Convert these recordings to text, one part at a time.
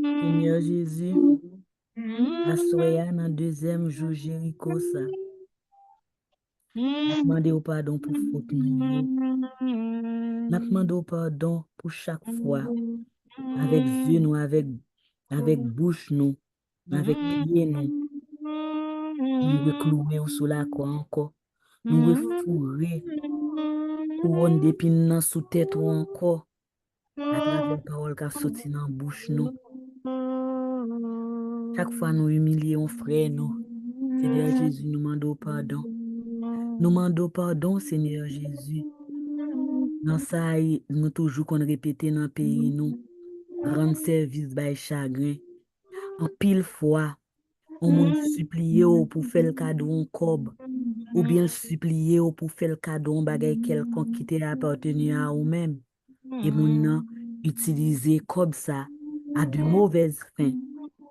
Seigneur Jésus, assoya dans deuxième jour Jéricho ça. N'a demandé au pardon pour faute nous. N'a demandé au pardon pour chaque fois avec yeux nous, avec bouche nous, avec pieds nous. Nous reclouer sous la croix encore. Nous refourrer couronne d'épines dans sous tête ou encore à travers parole qui sorti dans bouche nous. Chaque fois nous humilions frère nous. Seigneur Jésus, nous demandons pardon. Nous demandons pardon, Seigneur Jésus. Dans ça, nous toujours qu'on répète dans le pays nous. Rendre service by chagrin. En pile fois, on nous supplie pour faire le cadeau en cob. Ou bien supplier pour faire le cadeau en bagay quelconque qui t'a appartenu à vous-même. Et mon utiliser comme ça à de mauvaises fins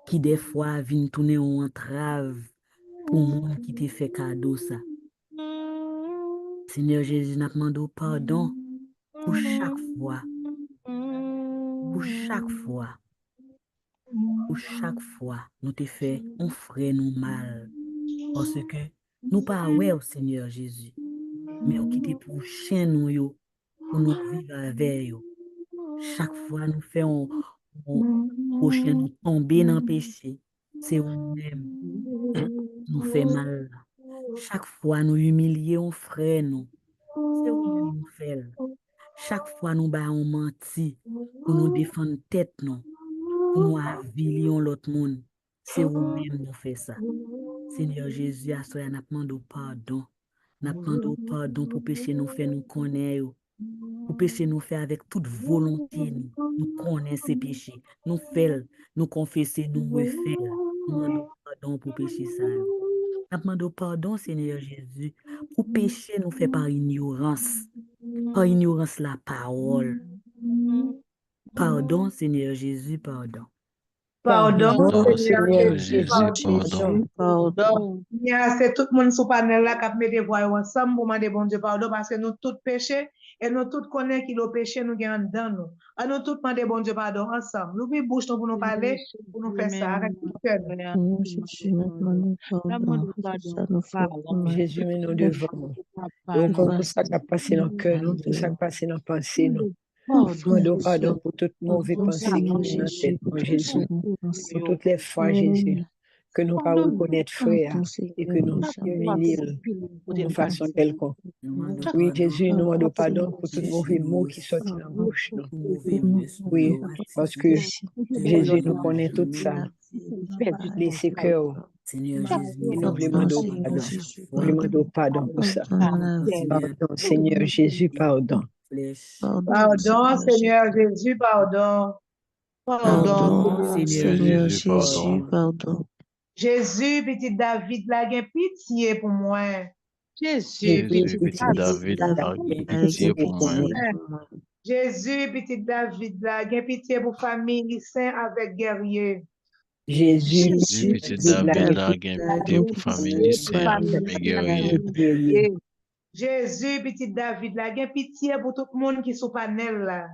qui des fois viennent tourner en entrave pour monde qui t'a fait cadeau ça. Seigneur Jésus, nous demandons pardon pour chaque fois, pour chaque fois, pour chaque fois nous te fait on frère nous mal. Parce que nous pas ouais au Seigneur Jésus, mais on quitte pour chien nous yo, pour nous vivre avec yo. Chaque fois nous faisons prochain nous tomber dans le péché, c'est nous-mêmes nous fait mal. Chaque fois nous humilions frère nous, c'est nous-mêmes nous fait. Chaque fois nous baillons menti pour nous défendre tête nous, pour nous avilions l'autre monde, c'est nous-mêmes nous fait ça. Seigneur Jésus, à soi, nous demandons pardon. Nous demandons pardon pour péché nous faire nous connaître. Pour péché nous faire avec toute volonté. Nous connaissons ces péchés. Nous faisons, nous confessons, nous refaisons. Nous demandons pardon pour péché ça. Nous demandons pardon, Seigneur Jésus, pour péché nous fait par ignorance. Par ignorance la parole. Pardon, Seigneur Jésus, pardon. Pardon, Pardon, Seigneur Seigneur Jésus, Jésus, pardon. C'est tout le monde sous panel là qui met des voix ensemble pour demander bon Dieu pardon parce que nous tous péchés et nous tous connaissons qu'il a péché nous gagnons dans nous. À nous tous demander bon Dieu pardon ensemble. Nous ouvrons bouche pour nous parler, pour nous faire ça. Arrête de faire. Seigneur Jésus, nous demandons pardon pour tout ça, nous faisons mal. Jésus, mais nous devons. Et encore tout ça qui a passé dans le cœur, nous, tout ça qui a passé dans la pensée, nous. Demandons pardon pour toute mauvaise pensée qui est dans la tête, mon Jésus. Pour toutes les fois, Jésus, que nous ne pas reconnaître frère et que nous humilions de façon quelconque. Oui, Jésus, nous demandons pardon pour tous mauvais mots qui sortent dans la bouche. Oui, parce que Jésus nous connaît tout ça. Les cœurs. Seigneur Jésus, Et nous demandons pardon. Nous demandons pardon pour ça. Pardon, Seigneur Jésus, pardon. Pardon, Seigneur Jésus, pardon. Pardon, Seigneur Jésus, pardon. Jésus, petit David, la gain pitié pour moi. Jésus, petit David, la pitié pour moi. Jésus, petit David, la gain pitié pour famille, saint avec guerrier. Jésus, petit David, la gain pitié pour famille, saint avec guerrier. Jésus, petit David, la gain pitié pour tout le monde qui est sous panel là.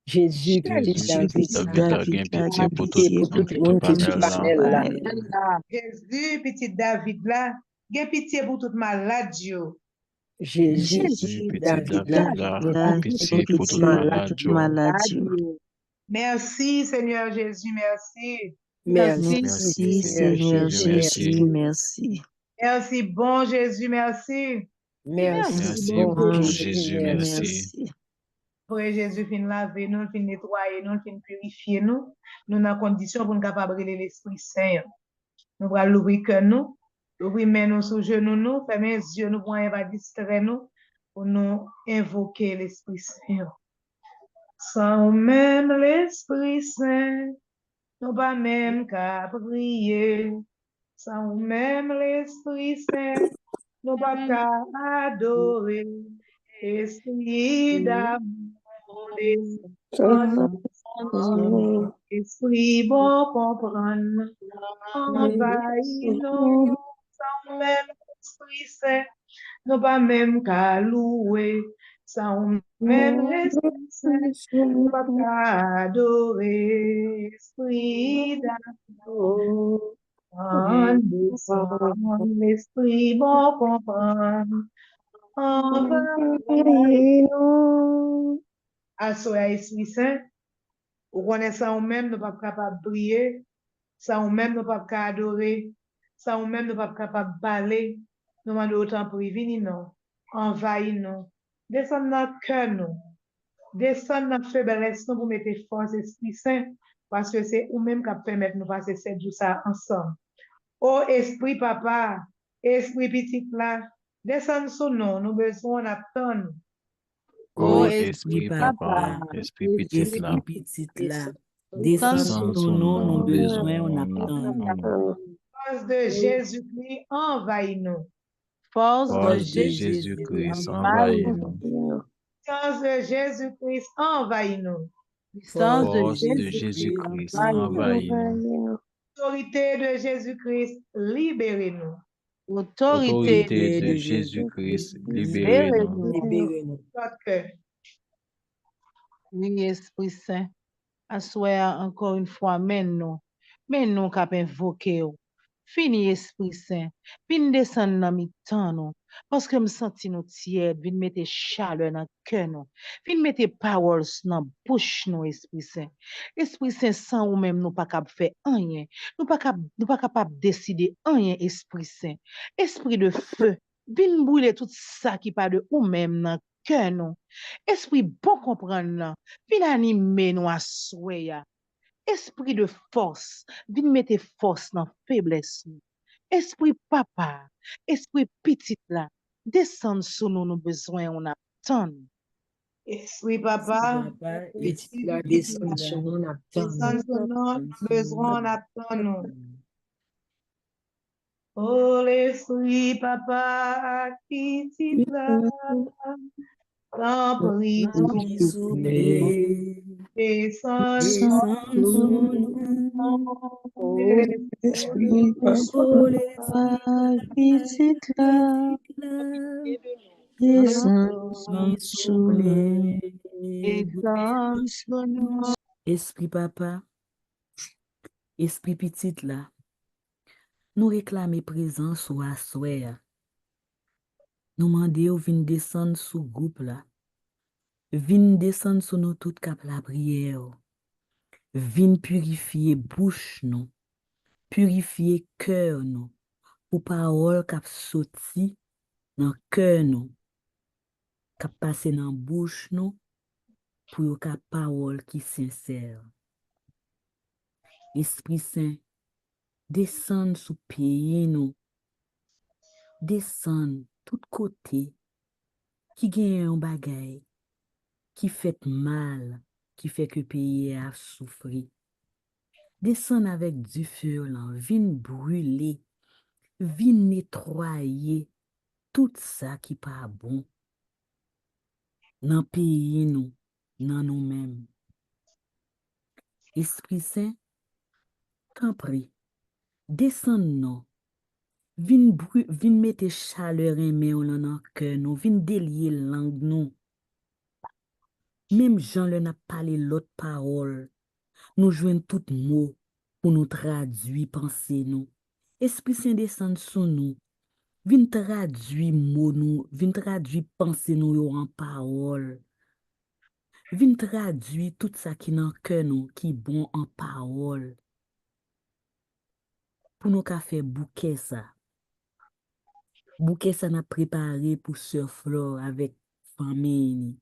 Jésus, petit David, la gain pitié pour tout le monde qui est sous panel là. Jésus, petit David, là, gain pitié pour tout malade. Jésus, petit David, la pitié pour tout malade. Merci, Seigneur Jésus, merci. Merci, Seigneur Jésus, merci. Merci, bon Jésus, merci. Merci, bon Jésus, merci. Oui, Jésus fin laver, nous fin nettoyer, nous fin purifier nous. Nous dans condition pour nous capable de l'Esprit Saint. Nous allons l'ouvrir que nous, ouvrir main nous sous genoux nous, fermer les yeux nous pour ne pas distraire nous, pour nous invoquer l'Esprit Saint. Sans même l'Esprit Saint, nous pas même qu'à prier. Sans même l'Esprit Saint, nous pas qu'à adorer. Esprit d'amour, esprit bon comprendre, envahit nous, sans même l'Esprit Saint, nous pas même qu'à louer, Ça ou même l'Esprit Saint, nous pas adorer Esprit d'amour. Descend l'Esprit bon comprendre. Assoya Esprit Saint, ou connaît ça ou même nous pas capable de prier, ça ou même nous pas capable adorer, ça ou même nous pas capable de parler, nous demandons autant pour y venir non, envahir nous, descendre dans notre cœur nous, descendre notre faiblesse nous pour mettre force Esprit Saint, parce que c'est ou même qui permettre nous passer 7 jours ça ensemble. Oh Esprit Papa, Esprit Petit là, descendre sur nous, nous besoin d'attendre. Oh, Esprit Papa, Esprit Petit là, Esprit Petit là, descends sur nous, nos besoins, on attend. Force de Jésus-Christ, envahis-nous. Force de Jésus-Christ, envahis-nous. Force de Jésus-Christ, envahis-nous. Force de Jésus-Christ, envahis-nous. Autorité de Jésus-Christ, libérez-nous. Autorité de Jésus-Christ, libérez-nous. Oui, Esprit Saint, assoya encore une fois, mène-nous qu'à invoquer. Fini, Esprit Saint, vin descendre dans mi temps, nous, parce que me senti nous tiède, vin mettre chaleur dans cœur, nous, vin mettre paroles dans bouche, nous, Esprit Saint. Esprit Saint, sans ou même nous pas capable faire rien, nous pas capable décider rien, Esprit Saint. Esprit de feu, vin brûler tout ça qui pas de ou même dans cœur, nous. Esprit bon comprendre, vin animer nous à soya. Esprit de force, vin mette force dans faiblesse. Esprit papa, esprit petit là, descend sur nous, nos besoins, on attend. Esprit papa, petit là, descend sur nous, on attend. descend sur nous, besoin, on attend. Oh, l'esprit papa, petit là, remplis tout, descend sur nous. Esprit papa, petit là, descend sur nous. Esprit papa, esprit petit là, nous réclamer présence ou assoya. Nous demandons vin descendre sous groupe là. Vin descendre sur nous tout cap la prière. Vin purifier bouche nous. Purifier cœur nous. Pour parole cap sorti dans cœur nous. Cap passer dans bouche nous. Pour cap parole qui sincère. Esprit Saint, descend sous pays nous. Descend tout côté. Qui gagne un bagay. Qui fait mal. Qui fait que pays a souffri. Descend avec du feu là. Vin brûler. Vin nettoyer. Tout ça qui pas bon. Dans pays nous. Dans nous-mêmes. Esprit Saint, t'en prie, descend nous, vin mette chaleur en main dans cœur nous, vin délier langue nous. Même Jean le n'a parlé l'autre parole, nous joignons tout mot pour nous traduire pensée nous. Esprit Saint descend sur nous, vin traduire mot nous, vin traduire pensée nous en parole. Vin traduire tout ça qui dans cœur nous, qui bon en parole. Pour nous qu'a fait bouquet ça. Bouquet ça n'a préparé pour Sœur Flore avec famille.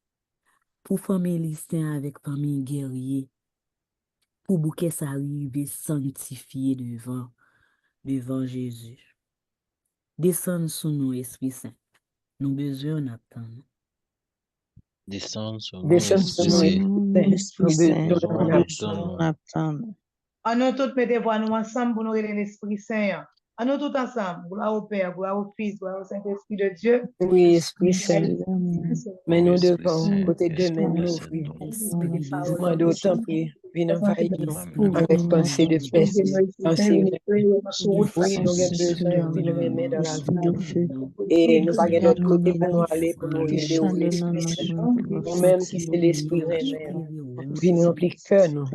Pour famille Lucien avec famille guerrier. Pour bouquet ça arriver sanctifié devant Jésus. Descends sur nous, Esprit Saint. Nous besoin d'attendre. Descends sur nous, Descend sur nous, Esprit Saint, Esprit Saint, on attend. On nous tous mettez voix nous ensemble pour nous aider l'Esprit Saint. À nous tous ensemble. Gloire au Père, gloire au Fils, gloire au Saint-Esprit de Dieu. Oui, Esprit Saint, mais nous Esprit devons Saint, côté de Esprit nous de l'ouvrir. Esprit de Demandez au temps pris, viens envahir nous Esprit de avec pensée de paix, pensée oui, nous avons besoin, viens nous remettre dans la vie. Et nous pas d'autre côté pour nous aller, pour nous aider au l'Esprit Saint. Nous-mêmes qui c'est l'Esprit même, viens remplir cœur nous,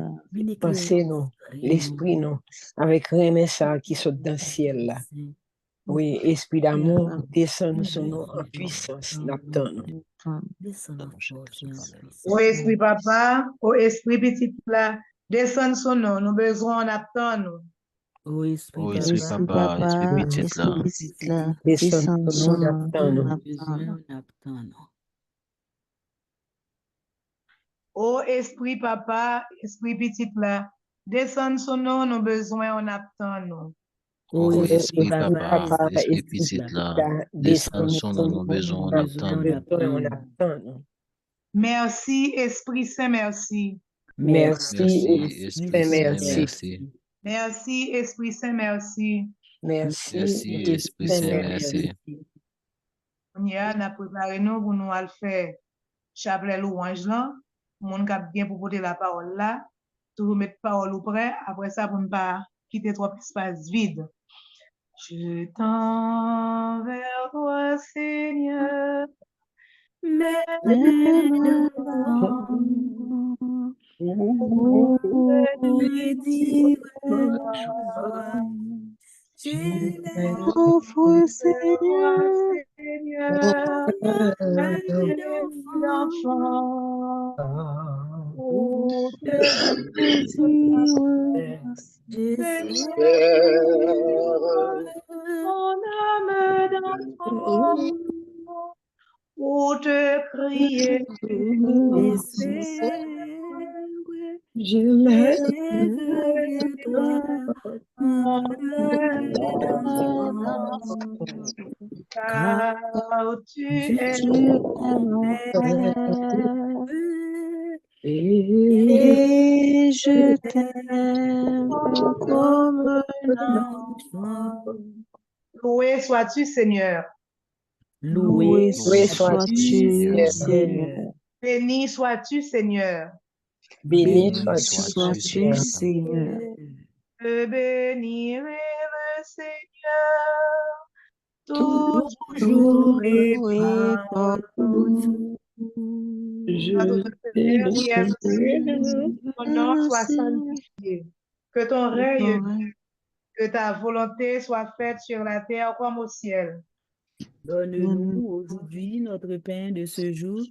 pensée nous, l'Esprit nous, avec remède ça qui saute dans le ciel là. Oui, esprit d'amour, descend sur nous en puissance, n'attend. Descends en force et en Ô puissance. Esprit Papa, ô Esprit Petit là, descends sur nous, nous besoin en attendre. Ô Esprit Ô Esprit Papa, Esprit Petit là, Descend sur nous, n'attend. besoin d'attendre. Ô Esprit Papa, Esprit Petit là, descends sur nous, nous besoin en attendre. Ô ô Esprit Esprit Papa, Papa, Esprit Esprit Petit là, là, descends sur nous, nos besoins, on besoin attend. On d'attendre. attend. Merci, Esprit Saint, merci. Merci, Merci, Esprit Saint, merci. merci. Merci, Esprit Saint, merci. Merci, Merci, Esprit Saint, merci. On y a, n'a préparé nous pour nous aller faire chapelet louange là. Mon cap bien pour porter la parole là. Toujours mettre parole au près. Après ça, pour ne pas quitter trop espace vide. Je tends vers toi, Seigneur, mes enfants. Me dire joie, tu Offre, Seigneur, Seigneur, l'es d'enfants. Oh, je Seigneur, mon âme d'enfant, pour te crier, espère, Je l'ai. élève vers toi, mon âme d'enfant, car car tu tu es es mon Père, Et je je t'aime comme comme un enfant. loué sois-tu, Seigneur. loué Loué Oui, sois-tu, Seigneur. Seigneur. Béni sois-tu, Seigneur. Béni Béni sois-tu, Sois-tu, Seigneur. Seigneur. Je bénirai le Seigneur toujours et toujours Et partout. Notre Je Père bénis qui es aux cieux, partout. ton nom soit sanctifié. Que ton règne vienne, que ta volonté soit faite sur la terre comme au ciel. Donne-nous aujourd'hui notre pain de ce jour.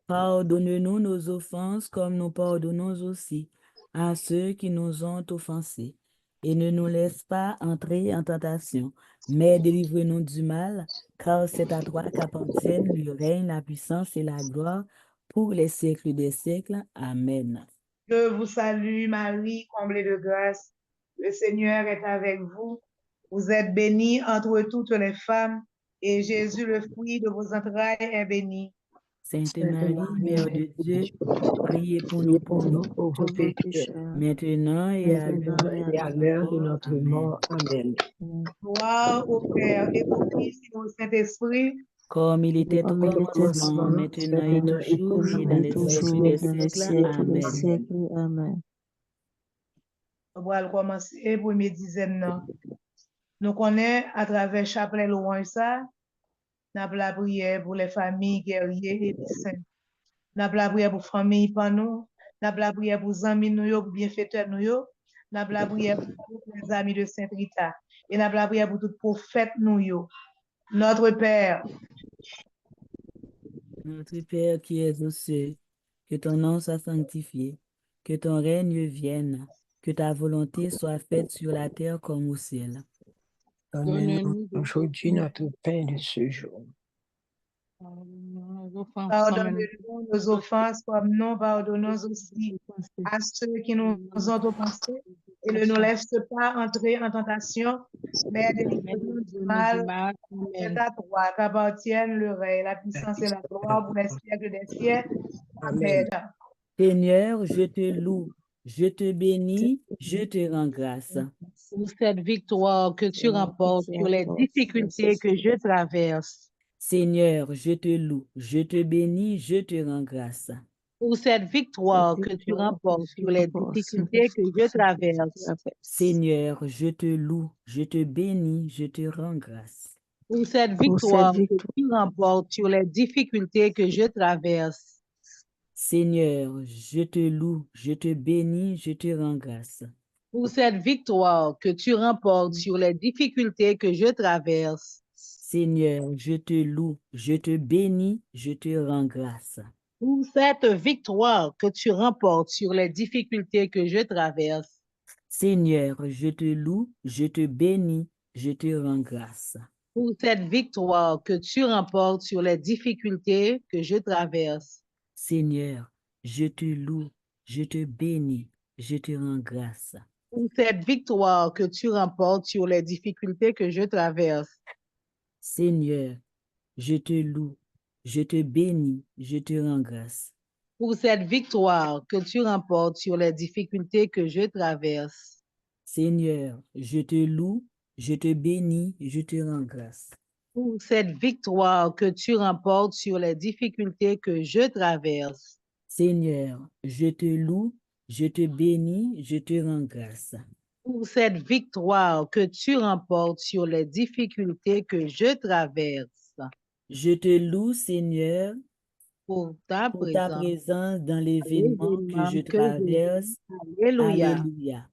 Pardonne-nous nos offenses comme nous pardonnons aussi à ceux qui nous ont offensés. Et ne nous laisse pas entrer en tentation, mais délivre-nous du mal, car c'est à toi qu'appartiennent le règne, la puissance et la gloire pour les siècles des siècles. Amen. Je vous salue, Marie, comblée de grâce. Le Seigneur est avec vous. Vous êtes bénie entre toutes les femmes, et Jésus, le fruit de vos entrailles, est béni. Sainte Marie, Mère de Dieu, priez pour nous Priez pour pauvres, nous, pauvres pécheurs, maintenant et à l'heure de et à notre l'heure de mort. notre Amen. mort. Amen. Gloire au Père et au Fils et au Saint-Esprit. Comme il était au Comme il était commencement, maintenant et toujours, et dans les siècles des siècles. Amen. Amen. On va commencer pour mes dizaines. Non. Nous connaissons à travers chapelet louange ça, nous avons la prière pour les familles guerriers et saints. Nous avons la prière pour les familles pour nous. Nous avons la prière pour les amis nous, pour bienfaiteurs nous. Nous avons la prière pour tous les amis de Sainte Rita. Et nous avons la prière pour tous les prophètes nous. Notre Père, Notre Père qui es aux cieux, que ton nom soit sanctifié, que ton règne vienne, que ta volonté soit faite sur la terre comme au ciel. Donne-nous aujourd'hui notre pain de ce jour. pardonne-nous nos offenses comme nous pardonnons aussi à ceux qui nous ont offensés. Et ne nous laisse pas entrer en tentation, mais délivre-nous du mal. C'est à toi qu'appartiennent le règne, la puissance et la gloire pour les siècles des siècles. Amen. Amen. Seigneur, je te loue, je te bénis, je te rends grâce. Pour cette victoire que tu remportes sur les difficultés que je traverse. Seigneur, je te loue, je te bénis, je te rends grâce. Pour cette victoire que tu remportes sur les difficultés que je traverse. Seigneur, je te loue, je te bénis, je te rends grâce. Pour cette victoire que tu remportes sur les difficultés que je traverse. Seigneur, je te loue, je te bénis, je te rends grâce. Pour cette victoire que tu remportes sur les difficultés que je traverse. Seigneur, je te loue, je te bénis, je te rends grâce. Pour cette victoire que tu remportes sur les difficultés que je traverse. Seigneur, je te loue, je te bénis, je te rends grâce. Pour cette victoire que tu remportes sur les difficultés que je traverse. Seigneur, je te loue, je te bénis, je te rends grâce. Pour cette victoire que tu remportes sur les difficultés que je traverse. Seigneur, je te loue, je te bénis, je te rends grâce. Pour cette victoire que tu remportes sur les difficultés que je traverse. Seigneur, je te loue, je te bénis, je te rends grâce. Pour cette victoire que tu remportes sur les difficultés que je traverse. Seigneur, je te loue, je te bénis, je te rends grâce. Pour cette victoire que tu remportes sur les difficultés que je traverse. Je te loue, Seigneur, pour ta présence dans l'événement que je traverse. Alléluia. Alléluia.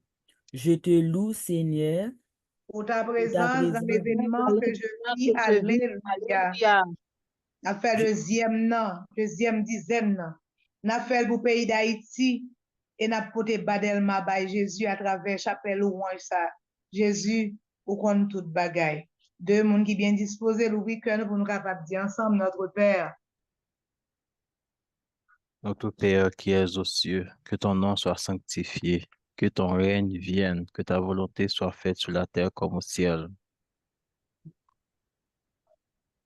Je te loue, Seigneur, pour ta présence dans l'événement que je vis. Alléluia. N'a fait deuxième dizaine, n'a fait pour pays d'Haïti et n'a porté Badelma by Jésus à travers chapelle louange ça. Jésus, au compte toute bagaille. Deux monde qui bien disposé l'ouvrir cœur pour nous capables de dire ensemble notre Père. Notre Père qui es aux cieux, que ton nom soit sanctifié, que ton règne vienne, que ta volonté soit faite sur la terre comme au ciel.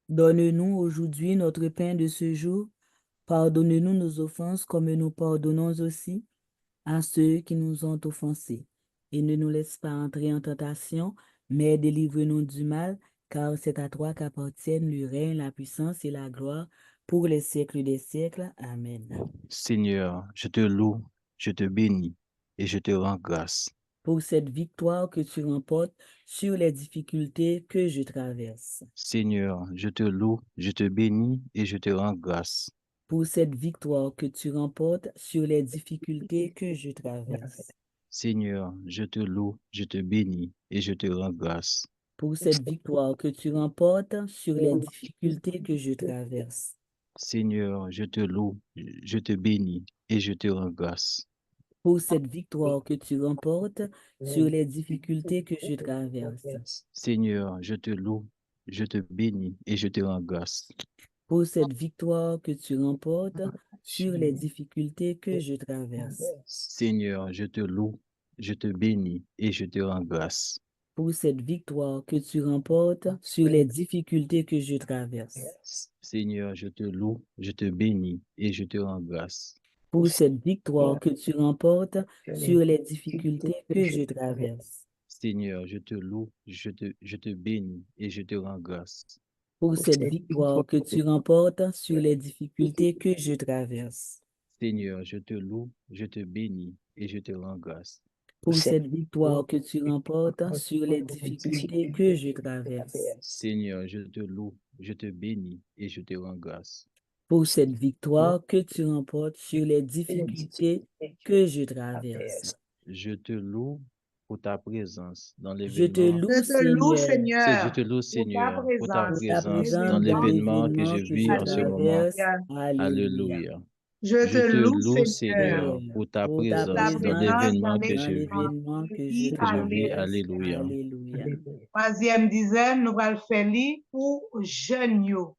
Donne-nous aujourd'hui notre pain de ce jour. Pardonne-nous nos offenses comme nous pardonnons aussi à ceux qui nous ont offensés. Et ne nous laisse pas entrer en tentation, mais délivre-nous du mal, car c'est à toi qu'appartiennent le règne, la puissance et la gloire pour les siècles des siècles. Amen. Seigneur, je te loue, je te bénis et je te rends grâce. Pour cette victoire que tu remportes sur les difficultés que je traverse. Seigneur, je te loue, je te bénis et je te rends grâce. Pour cette victoire que tu remportes sur les difficultés que je traverse. Seigneur, je te loue, je te bénis et je te rends grâce. Pour cette victoire que tu remportes sur les difficultés que je traverse. Seigneur, je te loue, je te bénis et je te rends grâce. Pour cette victoire que tu remportes sur les difficultés que je traverse. Seigneur, je te loue, je te bénis et je te rends grâce. Pour cette victoire que tu remportes sur les difficultés que je traverse. Seigneur, je te loue, je te bénis et je te rends grâce. Pour cette victoire que tu remportes sur les difficultés que je traverse. Seigneur, je te loue, je te bénis et je te rends grâce. Pour cette victoire que tu remportes sur les difficultés que je traverse. Seigneur, je te loue, je te bénis et je te rends grâce. Pour cette victoire que tu remportes sur les difficultés que je traverse. Seigneur, je te loue, je te bénis et je te rends grâce. Pour cette victoire que tu remportes sur les difficultés que je traverse. Seigneur, je te loue, je te bénis et je te rends grâce. Pour cette victoire que tu remportes sur les difficultés que je traverse. Je te loue pour ta présence dans Je te l'événement. loue, Je te loue, Seigneur. Je te loue, Seigneur, pour ta présence dans dans l'événement que je vis en ce moment. traverse. Alléluia. Alléluia. Je te loue, Seigneur, pour ta présence dans l'événement que je vis. Alléluia. Alléluia. Troisième dizaine, nous allons faire li pour jeunes yo.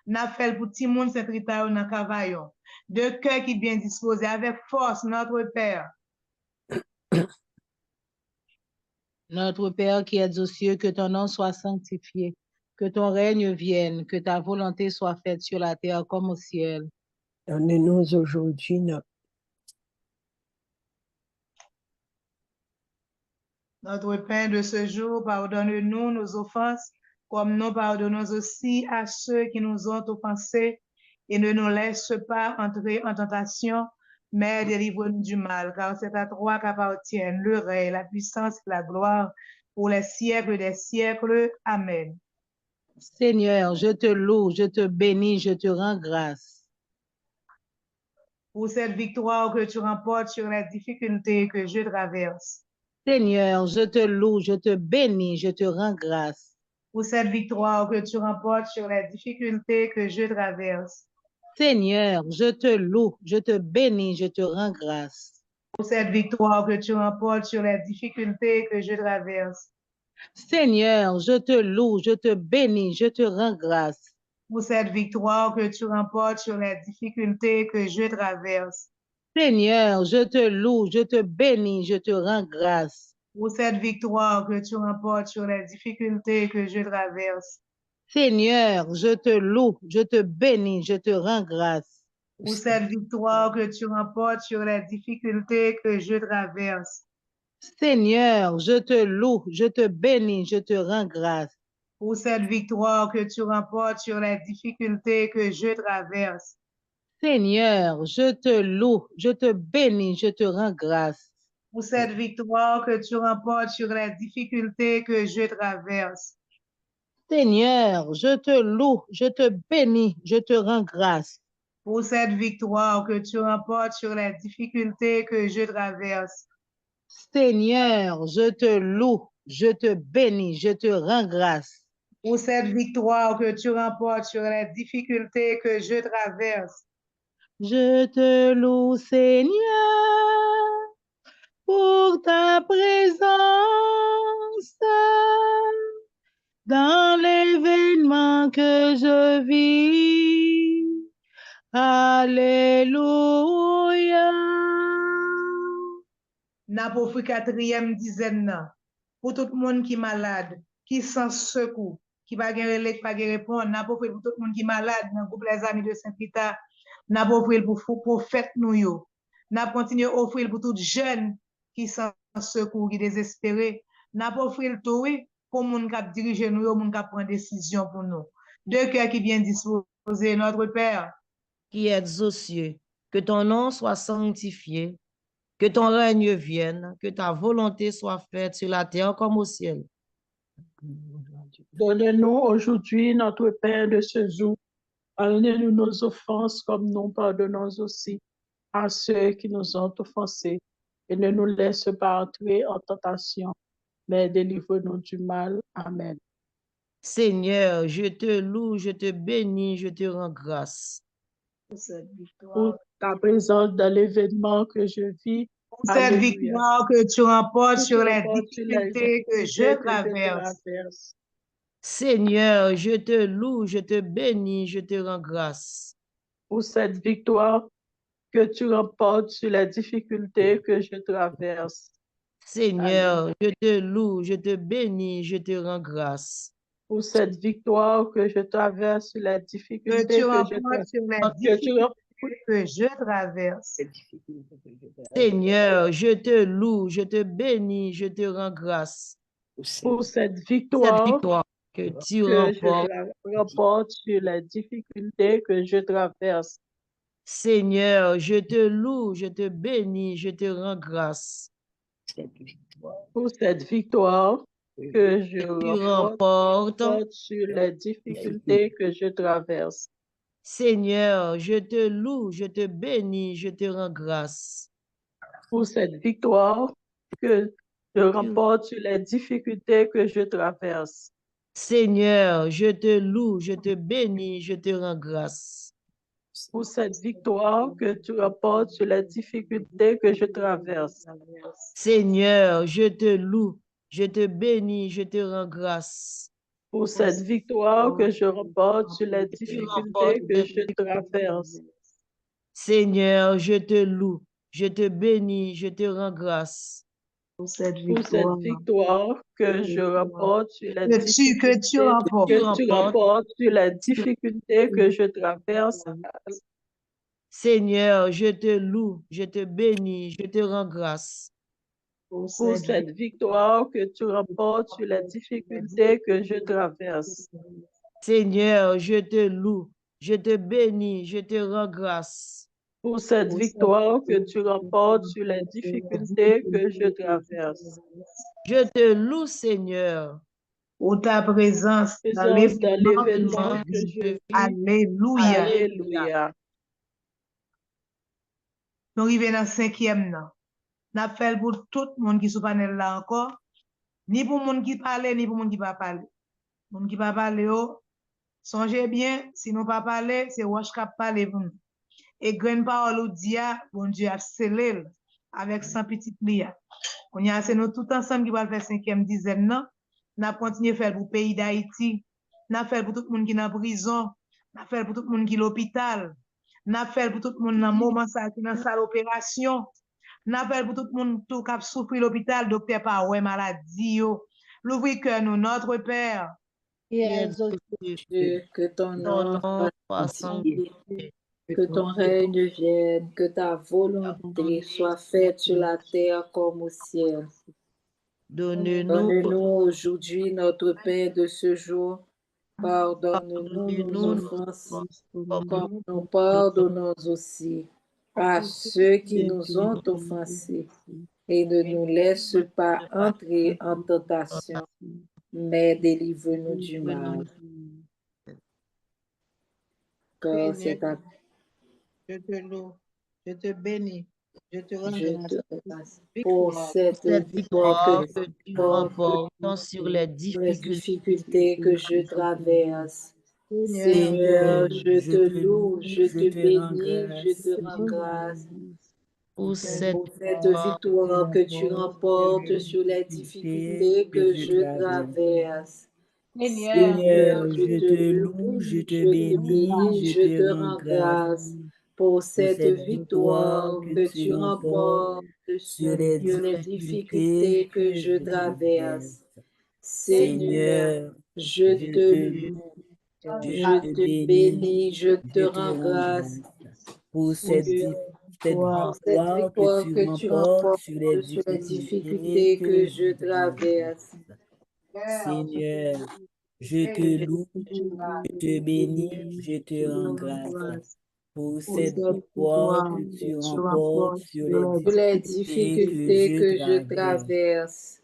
N'a fait pour tout le monde cette rita dans cavaillon. De cœur qui bien disposé avec force notre Père. Notre Père qui es aux cieux, que ton nom soit sanctifié, que ton règne vienne, que ta volonté soit faite sur la terre comme au ciel. Donne-nous aujourd'hui notre Notre pain de ce jour, pardonne-nous nos offenses, comme nous pardonnons aussi à ceux qui nous ont offensés, et ne nous laisse pas entrer en tentation, mais délivre-nous du mal, car c'est à toi qu'appartiennent le règne, la puissance et la gloire pour les siècles des siècles. Amen. Seigneur, je te loue, je te bénis, je te rends grâce. Pour cette victoire que tu remportes sur les difficultés que je traverse. Seigneur, je te loue, je te bénis, je te rends grâce. Pour cette victoire que tu remportes sur les difficultés que je traverse. Seigneur, je te loue, je te bénis, je te rends grâce. Pour cette victoire que tu remportes sur les difficultés que je traverse. Seigneur, je te loue, je te bénis, je te rends grâce. Pour cette victoire que tu remportes sur les difficultés que je traverse. Seigneur, je te loue, je te bénis, je te rends grâce. Pour cette victoire que tu remportes sur les difficultés que je traverse. Seigneur, je te loue, je te bénis, je te rends grâce. Pour cette victoire que tu remportes sur les difficultés que je traverse. Seigneur, je te loue, je te bénis, je te rends grâce. Pour cette victoire que tu remportes sur les difficultés que je traverse. Seigneur, je te loue, je te bénis, je te rends grâce. Pour cette victoire que tu remportes sur les difficultés que je traverse. Seigneur, je te loue, je te bénis, je te rends grâce. Pour cette victoire que tu remportes sur les difficultés que je traverse. Seigneur, je te loue, je te bénis, je te rends grâce. Pour cette victoire que tu remportes sur les difficultés que je traverse. Je te loue, Seigneur, pour ta présence dans l'événement que je vis. Alléluia. N'a pour offrir quatrième dizaine nan. Pour tout le monde qui est malade, qui sans secours, qui pas gen relais, qui pas gen répondre, n'a pour offrir pour tout le monde qui est malade dans le groupe Les Amis de Saint-Rita, n'a pour offrir pour prophète nous yo. N'a continuer offrir pour tout jeune qui sans secours, qui désespéré, n'a pour offrir tout oui pour moun qui dirige nous yo, moun qui prend décision pour nous. Deux cœurs qui bien disposés, notre Père qui êtes aux cieux, que ton nom soit sanctifié, que ton règne vienne, que ta volonté soit faite sur la terre comme au ciel. Donne-nous aujourd'hui notre pain de ce jour. Pardonnez-nous nos offenses comme nous pardonnons aussi à ceux qui nous ont offensés. Et ne nous laisse pas entrer en tentation, mais délivre-nous du mal. Amen. Seigneur, je te loue, je te bénis, je te rends grâce. Pour ta présence dans l'événement que je vis. Pour cette Alléluia. victoire que tu remportes Que sur tu les remportes sur les difficultés que je difficultés traverse. Seigneur, je te loue, je te bénis, je te rends grâce. Pour cette victoire que tu remportes sur les difficultés que je traverse. Seigneur, je te loue, je te bénis, je te rends grâce. Pour cette victoire que je traverse sur les Que difficultés tu que je remportes sur les difficultés que je traverse. Seigneur, je te loue, je te bénis, je te rends grâce. Pour cette victoire que tu je remporte sur les difficultés que je traverse. Seigneur, je te loue, je te bénis, je te rends grâce. Pour cette victoire que je remporte sur les difficultés que je traverse. Seigneur, je te loue, je te bénis, je te rends grâce. Pour cette victoire que je remporte sur les difficultés que je traverse. Seigneur, je te loue, je te bénis, je te rends grâce. Pour cette victoire que tu remportes sur les difficultés que je traverse. Seigneur, je te loue, je te bénis, je te rends grâce. Pour cette victoire que je remporte sur les difficultés que je traverse. Seigneur, je te loue, je te bénis, je te rends grâce. Pour cette victoire que je remporte sur les difficultés que tu remportes sur les difficultés que je traverse. Seigneur, je te loue, je te bénis, je te rends grâce. pour cette victoire que tu remportes sur les difficultés que je traverse. Seigneur, je te loue, je te bénis, je te rends grâce. Pour cette victoire que tu remportes sur les difficultés que je traverse. Je te loue, Seigneur. Pour ta présence dans l'événement que je vis. Alléluia. Alléluia. Nous arrivons dans le 5e nan. N'a fait pour tout le monde qui est sous panel là encore. Ni pour le monde qui parle, ni pour le monde qui va parler. Le monde qui va parler, songez bien, si nous pas parler, c'est Wash qui parle pour nous. Et grande parole ou dia, bon Dieu a scellé avec 100 petites liens. On y a c'est nous tout ensemble qui va faire 5e dizaine non. N'a continuer faire pour le pays d'Haïti, n'a fait pour tout le monde qui est en prison, n'a fait pour tout le monde qui est à l'hôpital, n'a fait pour tout le monde dans moment ça qui dans salle opération, n'a fait pour tout le monde tout qui souffre l'hôpital, docteur pas ouais maladie yo. L'ouvrir cœur nous notre Père. Que ton nom soit sanctifié, que ton règne vienne, que ta volonté soit faite sur la terre comme au ciel. Donne-nous aujourd'hui notre pain de ce jour. Pardonne-nous nos offenses, comme nous pardonnons aussi à ceux qui nous ont offensés. Et ne nous laisse pas entrer en tentation, mais délivre-nous du mal. Car c'est à Je te loue, je te bénis, je te rends grâce pour cette victoire que tu remportes sur les difficultés que je traverse. Seigneur, je te loue, je te bénis, je te rends grâce pour cette victoire que tu remportes sur les difficultés que je traverse. Seigneur, je te loue, je te bénis, je te rends grâce pour cette victoire que tu remportes sur les difficultés que je traverse. Seigneur, je te loue, je te bénis, je te rends grâce pour cette victoire que tu remportes sur les difficultés que je traverse. Seigneur, je te loue, je te bénis, je te rends grâce pour cette victoire que tu remportes sur les difficultés que je traverse.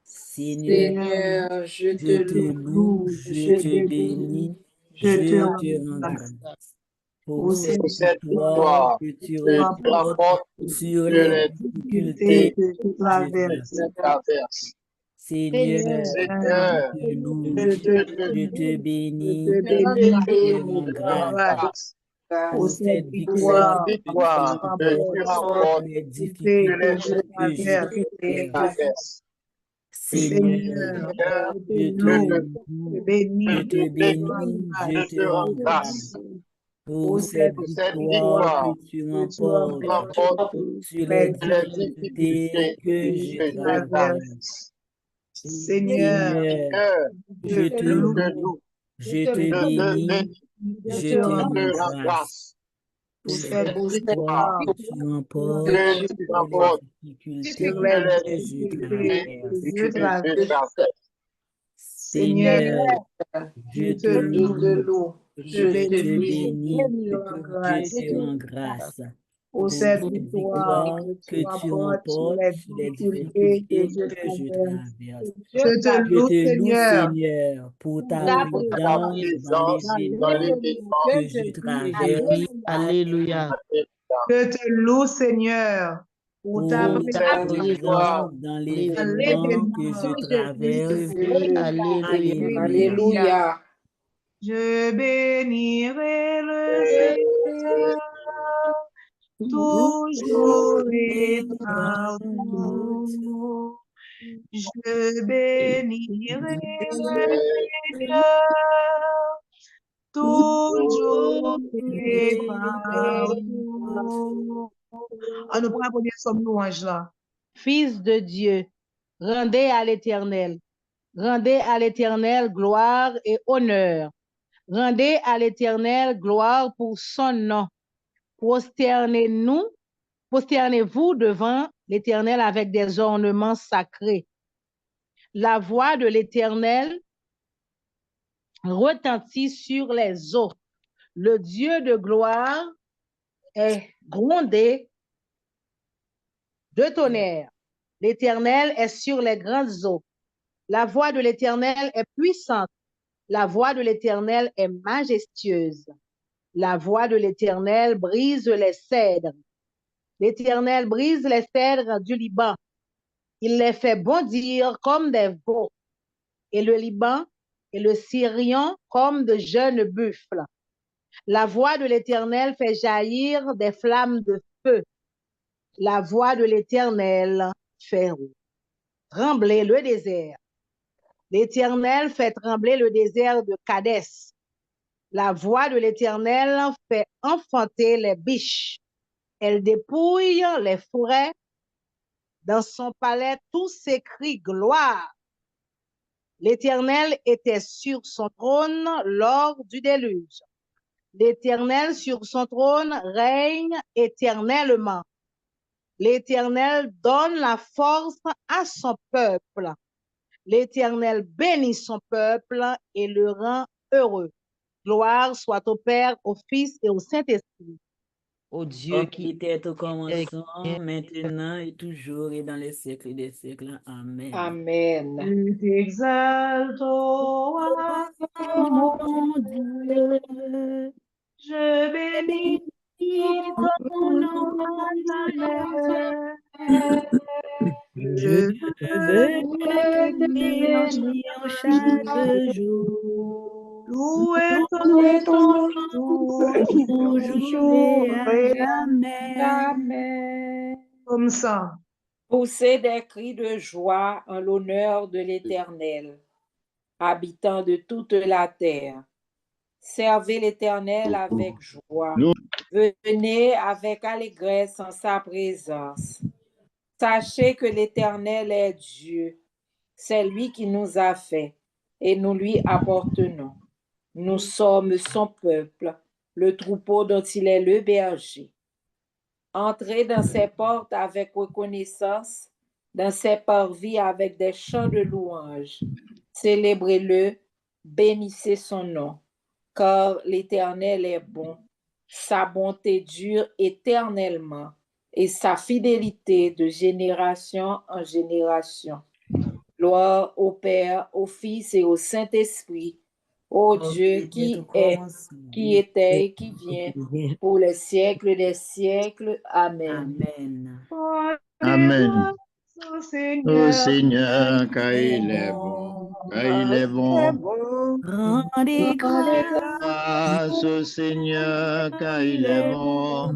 Seigneur, je te loue, je te bénis, je te rends grâce pour cette victoire que tu remportes sur les difficultés que tu traverses. Seigneur, je te loue, je te bénis, je te rends grâce pour cette victoire que tu remportes sur les difficultés que je traverse. Seigneur, je te bénis, je te rends grâce pour cette victoire que tu remportes sur les difficultés que je traverse. Seigneur, je te loue, je te bénis, je te rends grâce pour cette victoire que tu remportes sur les difficultés que je traverse. Seigneur, je te loue, je te bénis, je te rends grâce pour cette victoire que tu remportes sur les difficultés que je traverse. Je te loue, Seigneur, pour ta présence dans l'événement que je traverse. Alléluia. Je te loue, Seigneur, pour ta présence dans l'événement que je traverse. Alléluia. Alléluia. Je bénirai le Seigneur toujours et partout. Je bénirai le Seigneur toujours et partout. On nous prend premier somme louange là. Fils de Dieu, rendez à l'Éternel gloire et honneur. Rendez à l'Éternel gloire pour son nom. Prosternez-nous Prosternez-vous devant l'Éternel avec des ornements sacrés. La voix de l'Éternel retentit sur les eaux. Le Dieu de gloire est grondé de tonnerre. L'Éternel est sur les grandes eaux. La voix de l'Éternel est puissante. La voix de l'Éternel est majestueuse. La voix de l'Éternel brise les cèdres. L'Éternel brise les cèdres du Liban. Il les fait bondir comme des veaux. Et le Liban et le Sirion comme de jeunes buffles. La voix de l'Éternel fait jaillir des flammes de feu. La voix de l'Éternel fait trembler le désert. L'Éternel fait trembler le désert de Kadès. La voix de l'Éternel fait enfanter les biches. Elle dépouille les forêts. Dans son palais, tous s'écrient gloire. L'Éternel était sur son trône lors du déluge. L'Éternel sur son trône règne éternellement. L'Éternel donne la force à son peuple. L'Éternel bénit son peuple et le rend heureux. Gloire soit au Père, au Fils et au Saint-Esprit. Ô Dieu Comme qui il était au est commencement, maintenant et toujours et dans les siècles des siècles. Amen. Amen. Je t'exalte, ô roi, Mon Dieu, je bénis ton nom éternel. je veux te bénir chaque jour. Louez Louez ton Toujours et à jamais. Amen. comme ça. Poussez des cris de joie en l'honneur de l'Éternel, habitant de toute la terre. Servez l'Éternel avec joie. Venez avec allégresse en sa présence. Sachez que l'Éternel est Dieu. C'est lui qui nous a fait et nous lui appartenons. Nous sommes son peuple, le troupeau dont il est le berger. Entrez dans ses portes avec reconnaissance, dans ses parvis avec des chants de louange. Célébrez-le, bénissez son nom, car l'Éternel est bon. Sa bonté dure éternellement et sa fidélité de génération en génération. Gloire au Père, au Fils et au Saint-Esprit, au Dieu qui est, qui était et qui vient, pour les siècles des siècles. Amen. Amen. Amen. Au Ô Seigneur, Seigneur, car il est bon, car il est bon. Rendez grâce, Grâce au Seigneur, car il est bon.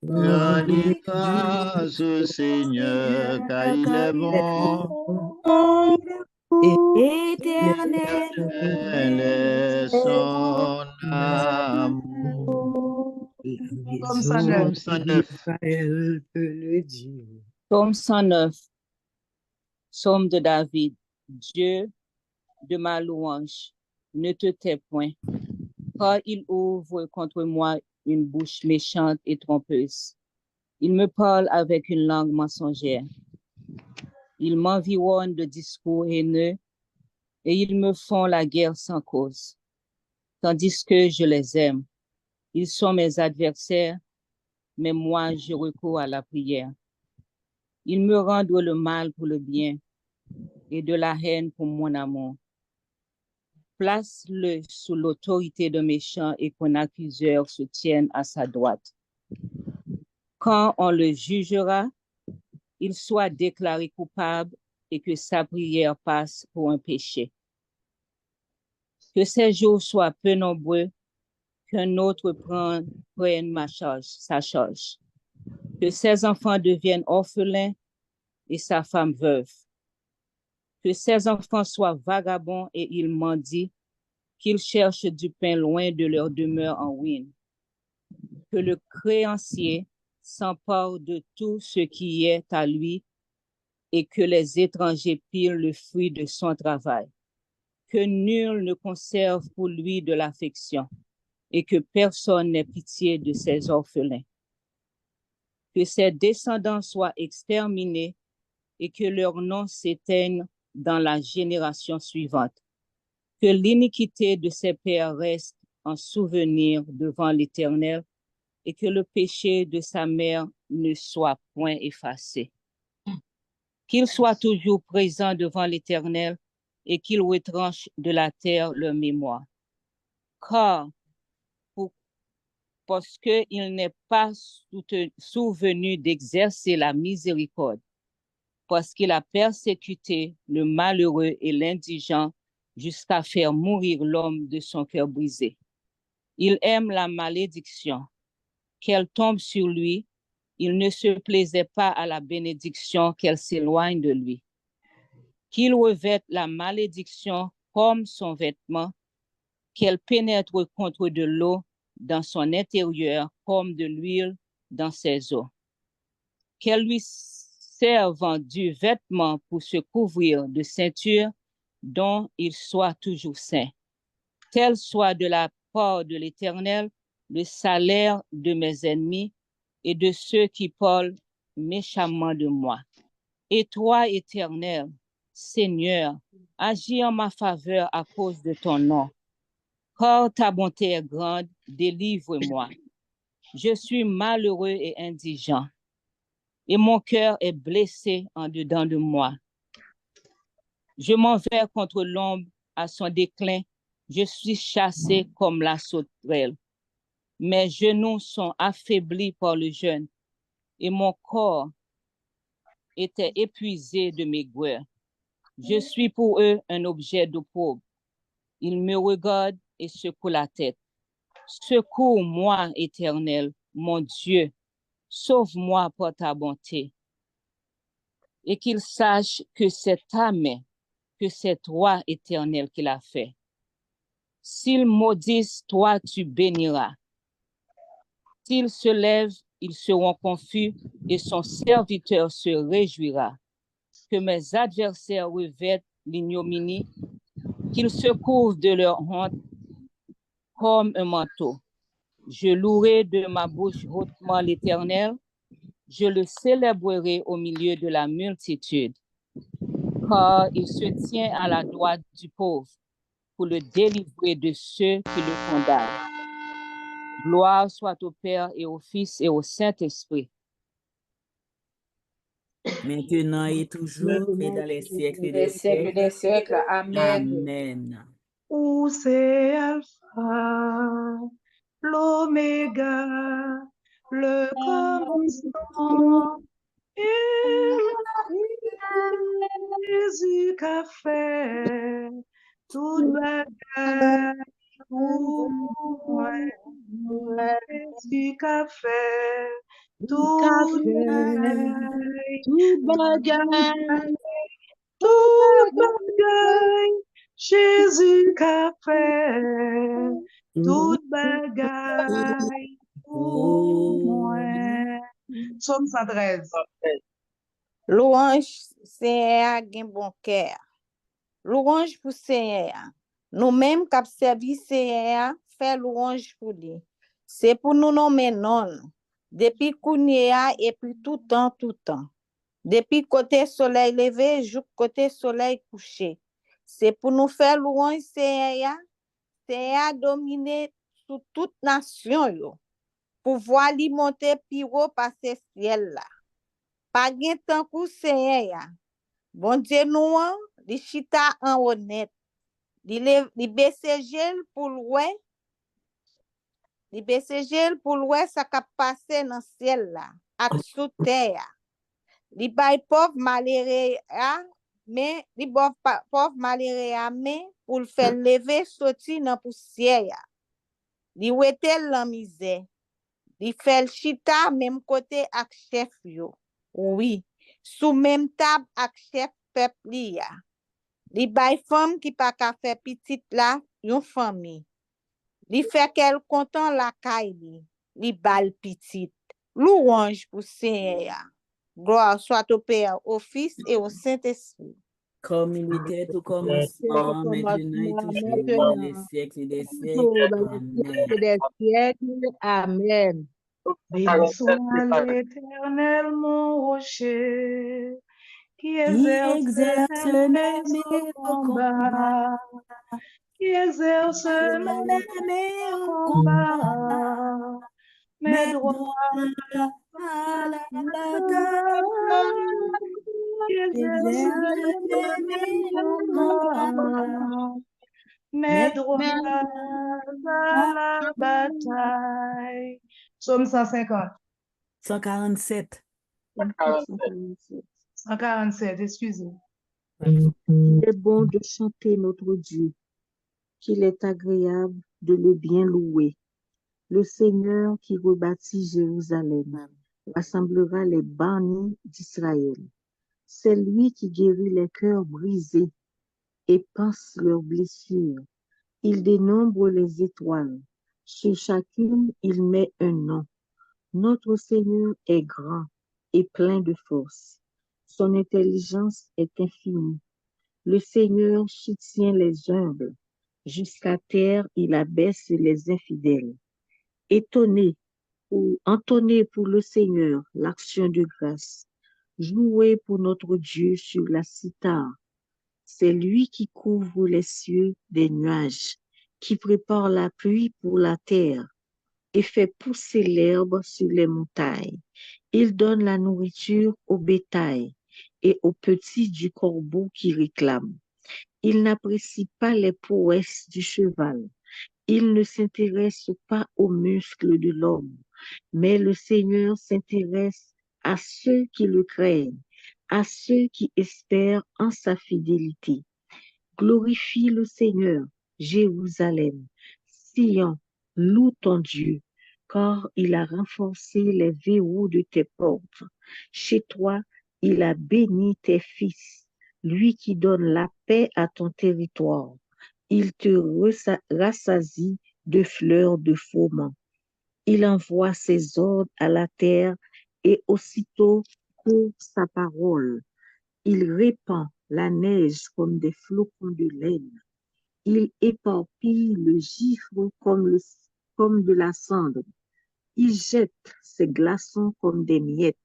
Rendez grâce au Seigneur, car il est bon. éternel, Elle est son amour. comme ça, neuf. Psaume 109. Israël peut le dire. Psaume 109, Psaume de David. Dieu de ma louange, ne te tais point, car il ouvre contre moi une bouche méchante et trompeuse. Il me parle avec une langue mensongère. Ils m'environnent de discours haineux et ils me font la guerre sans cause, tandis que je les aime. Ils sont mes adversaires, mais moi je recours à la prière. Ils me rendent le mal pour le bien et de la haine pour mon amour. Place-le sous l'autorité de méchants et qu'un accuseur se tienne à sa droite. Quand on le jugera, il soit déclaré coupable et que sa prière passe pour un péché. Que ses jours soient peu nombreux, qu'un autre prenne sa charge. Que ses enfants deviennent orphelins et sa femme veuve. Que ses enfants soient vagabonds et ils mendient, qu'ils cherchent du pain loin de leur demeure en ruine. Que le créancier s'empare de tout ce qui est à lui et que les étrangers pillent le fruit de son travail. Que nul ne conserve pour lui de l'affection et que personne n'ait pitié de ses orphelins. que ses descendants soient exterminés et que leur nom s'éteigne dans la génération suivante. Que l'iniquité de ses pères reste en souvenir devant l'Éternel et que le péché de sa mère ne soit point effacé. Qu'il soit toujours présent devant l'Éternel et qu'il retranche de la terre leur mémoire. Car, parce qu'il n'est pas souvenu d'exercer la miséricorde, parce qu'il a persécuté le malheureux et l'indigent jusqu'à faire mourir l'homme de son cœur brisé. Il aime la malédiction, qu'elle tombe sur lui. Il ne se plaisait pas à la bénédiction, qu'elle s'éloigne de lui. Qu'il revête la malédiction comme son vêtement, qu'elle pénètre contre de l'eau dans son intérieur comme de l'huile dans ses os. Qu'elle lui serve du vêtement pour se couvrir de ceinture dont il soit toujours saint. Tel soit de la part de l'Éternel le salaire de mes ennemis et de ceux qui parlent méchamment de moi. Et toi, Éternel, Seigneur, agis en ma faveur à cause de ton nom. Car ta bonté est grande, délivre-moi. Je suis malheureux et indigent, et mon cœur est blessé en dedans de moi. Je m'en vais contre l'ombre à son déclin, je suis chassé comme la sauterelle. Mes genoux sont affaiblis par le jeûne, et mon corps était épuisé de mes guerres. Je suis pour eux un objet d'opprobre. Ils me regardent et secouent la tête. Secours-moi, Éternel, mon Dieu, sauve-moi par ta bonté. Et qu'ils sachent que c'est ta main, que c'est toi, Éternel, qui l'a fait. S'ils maudissent, toi, tu béniras. S'ils se lèvent, ils seront confus et son serviteur se réjouira. Que mes adversaires revêtent l'ignominie, qu'ils se couvrent de leur honte comme un manteau. Je louerai de ma bouche hautement l'Éternel, je le célébrerai au milieu de la multitude, car il se tient à la droite du pauvre pour le délivrer de ceux qui le condamnent. Gloire soit au Père et au Fils et au Saint-Esprit. Maintenant et toujours, et dans les siècles des siècles des siècles. Amen. Amen. Où c'est Alpha, l'Oméga, le commencement et Jésus qu'a fait toute bagaille pour moi. Jésus qu'a fait toute bagaille, toute bagaille. Jésus qu'a fait toute bagaille pour moi. Psaume 113. Louange Seigneur gen bon cœur. Louange pour Seigneur. Nous-mêmes qui servi Seigneur, fait louange pour lui. C'est pour nous nommer non. Depuis Kounia et puis tout temps. Depuis côté soleil levé, jusqu'à côté soleil couché. C'est pour nous faire louange Seigneur. Seigneur dominer sous toute nation yo. Pouvoir li monter plus haut par ce ciel là. Pas gen tan kou Seigneur. Bon Dieu nous li chita en honnête. Li besegel pour l'oué. Li besegel pour l'oué ça ka passe dans ciel là, ak sous terre. Li bay pauvre malheureux mais li pauvre malheureux mais pour le faire lever sorti dans poussière. Li wetel la misère. Li fait chita même côté ak chef yo. Oui, sous même table ak chef peuple li ya. Li bay femme qui pa ka fait petite la, yon famille. Li fait qu'elle content la caille li bal petite. Louange pour Seigneur. Gloire soit au Père, au Fils et au Saint-Esprit. Comme il était au commencement, maintenant et toujours, dans les siècles des siècles. Amen. Amen. Béni soit l'Éternel, mon rocher, qui exerce exerce mes mes combats, combats, qui exerce mes mes combats, combats, mes mes droits droits à à la la bataille, bataille, qui exerce exerce mes mes combats, combats, mes mes droits à droits. la bataille. Psaume 150. 147. 147, excusez. Il est bon de chanter notre Dieu, qu'il est agréable de le bien louer. Le Seigneur qui rebâtit Jérusalem rassemblera les bannis d'Israël. C'est lui qui guérit les cœurs brisés et panse leurs blessures. Il dénombre les étoiles. Sur chacune, il met un nom. Notre Seigneur est grand et plein de force. Son intelligence est infinie. Le Seigneur soutient les humbles. Jusqu'à terre, il abaisse les infidèles. Entonnez pour le Seigneur l'action de grâce. Jouez pour notre Dieu sur la cithare. C'est lui qui couvre les cieux des nuages, qui prépare la pluie pour la terre et fait pousser l'herbe sur les montagnes. Il donne la nourriture au bétail et aux petits du corbeau qui réclament. Il n'apprécie pas les prouesses du cheval. Il ne s'intéresse pas aux muscles de l'homme, mais le Seigneur s'intéresse à ceux qui le craignent, à ceux qui espèrent en sa fidélité. Glorifie le Seigneur, Jérusalem. Sion, loue ton Dieu, car il a renforcé les verrous de tes portes. Chez toi, il a béni tes fils, lui qui donne la paix à ton territoire. Il te rassasie de fleurs de froment. Il envoie ses ordres à la terre et aussitôt court sa parole. Il répand la neige comme des flocons de laine. Il éparpille le gifle comme de la cendre. Il jette ses glaçons comme des miettes.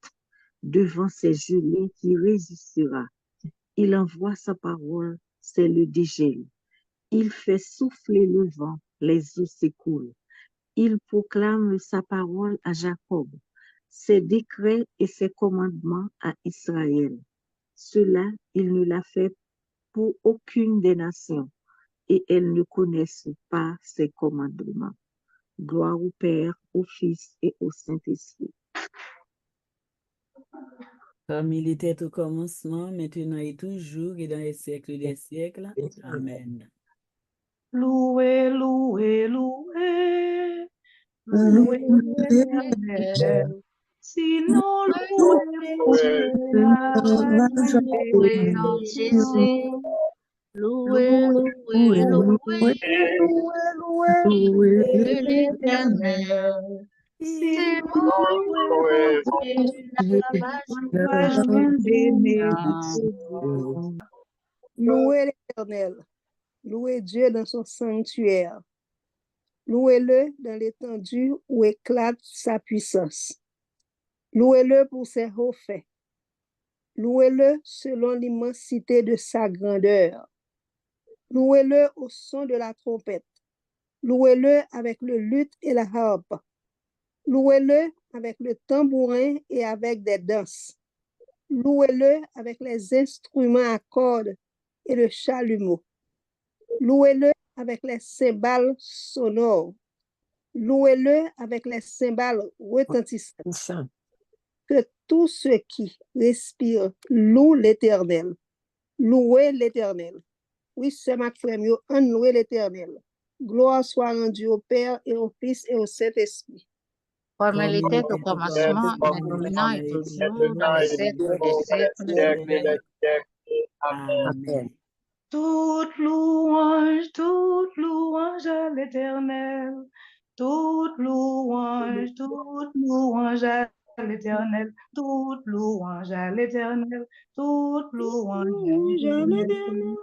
Devant ses gelées qui résistera. Il envoie sa parole, c'est le dégel. Il fait souffler le vent, les eaux s'écoulent. Il proclame sa parole à Jacob, ses décrets et ses commandements à Israël. Cela, il ne l'a fait pour aucune des nations, et elles ne connaissent pas ses commandements. Gloire au Père, au Fils et au Saint-Esprit. Comme il était au commencement, maintenant et toujours, et dans les siècles des siècles. Amen. Louez, louez, louez, louez l'Éternel. Sinon, louez pour la Jésus. Louez, louez, louez, louez l'Éternel. Sinon, louez la bénédiction. Louez l'Éternel. Louez Dieu dans son sanctuaire. Louez-le dans l'étendue où éclate sa puissance. Louez-le pour ses hauts faits. Louez-le selon l'immensité de sa grandeur. Louez-le au son de la trompette. Louez-le avec le luth et la harpe. Louez-le avec le tambourin et avec des danses. Louez-le avec les instruments à cordes et le chalumeau. Louez-le avec les cymbales sonores. Louez-le avec les cymbales retentissantes. Que tous ceux qui respirent louent l'Éternel. Louez l'Éternel. Oui, c'est ma frère, on loue l'Éternel. Gloire soit rendue au Père et au Fils et au Saint-Esprit. Comme elle était au commencement, maintenant et toujours, dans les siècles des siècles. Amen. Toute louange à l'Éternel. Toute louange à l'Éternel. Toute louange à l'Éternel. Toute louange à l'Éternel.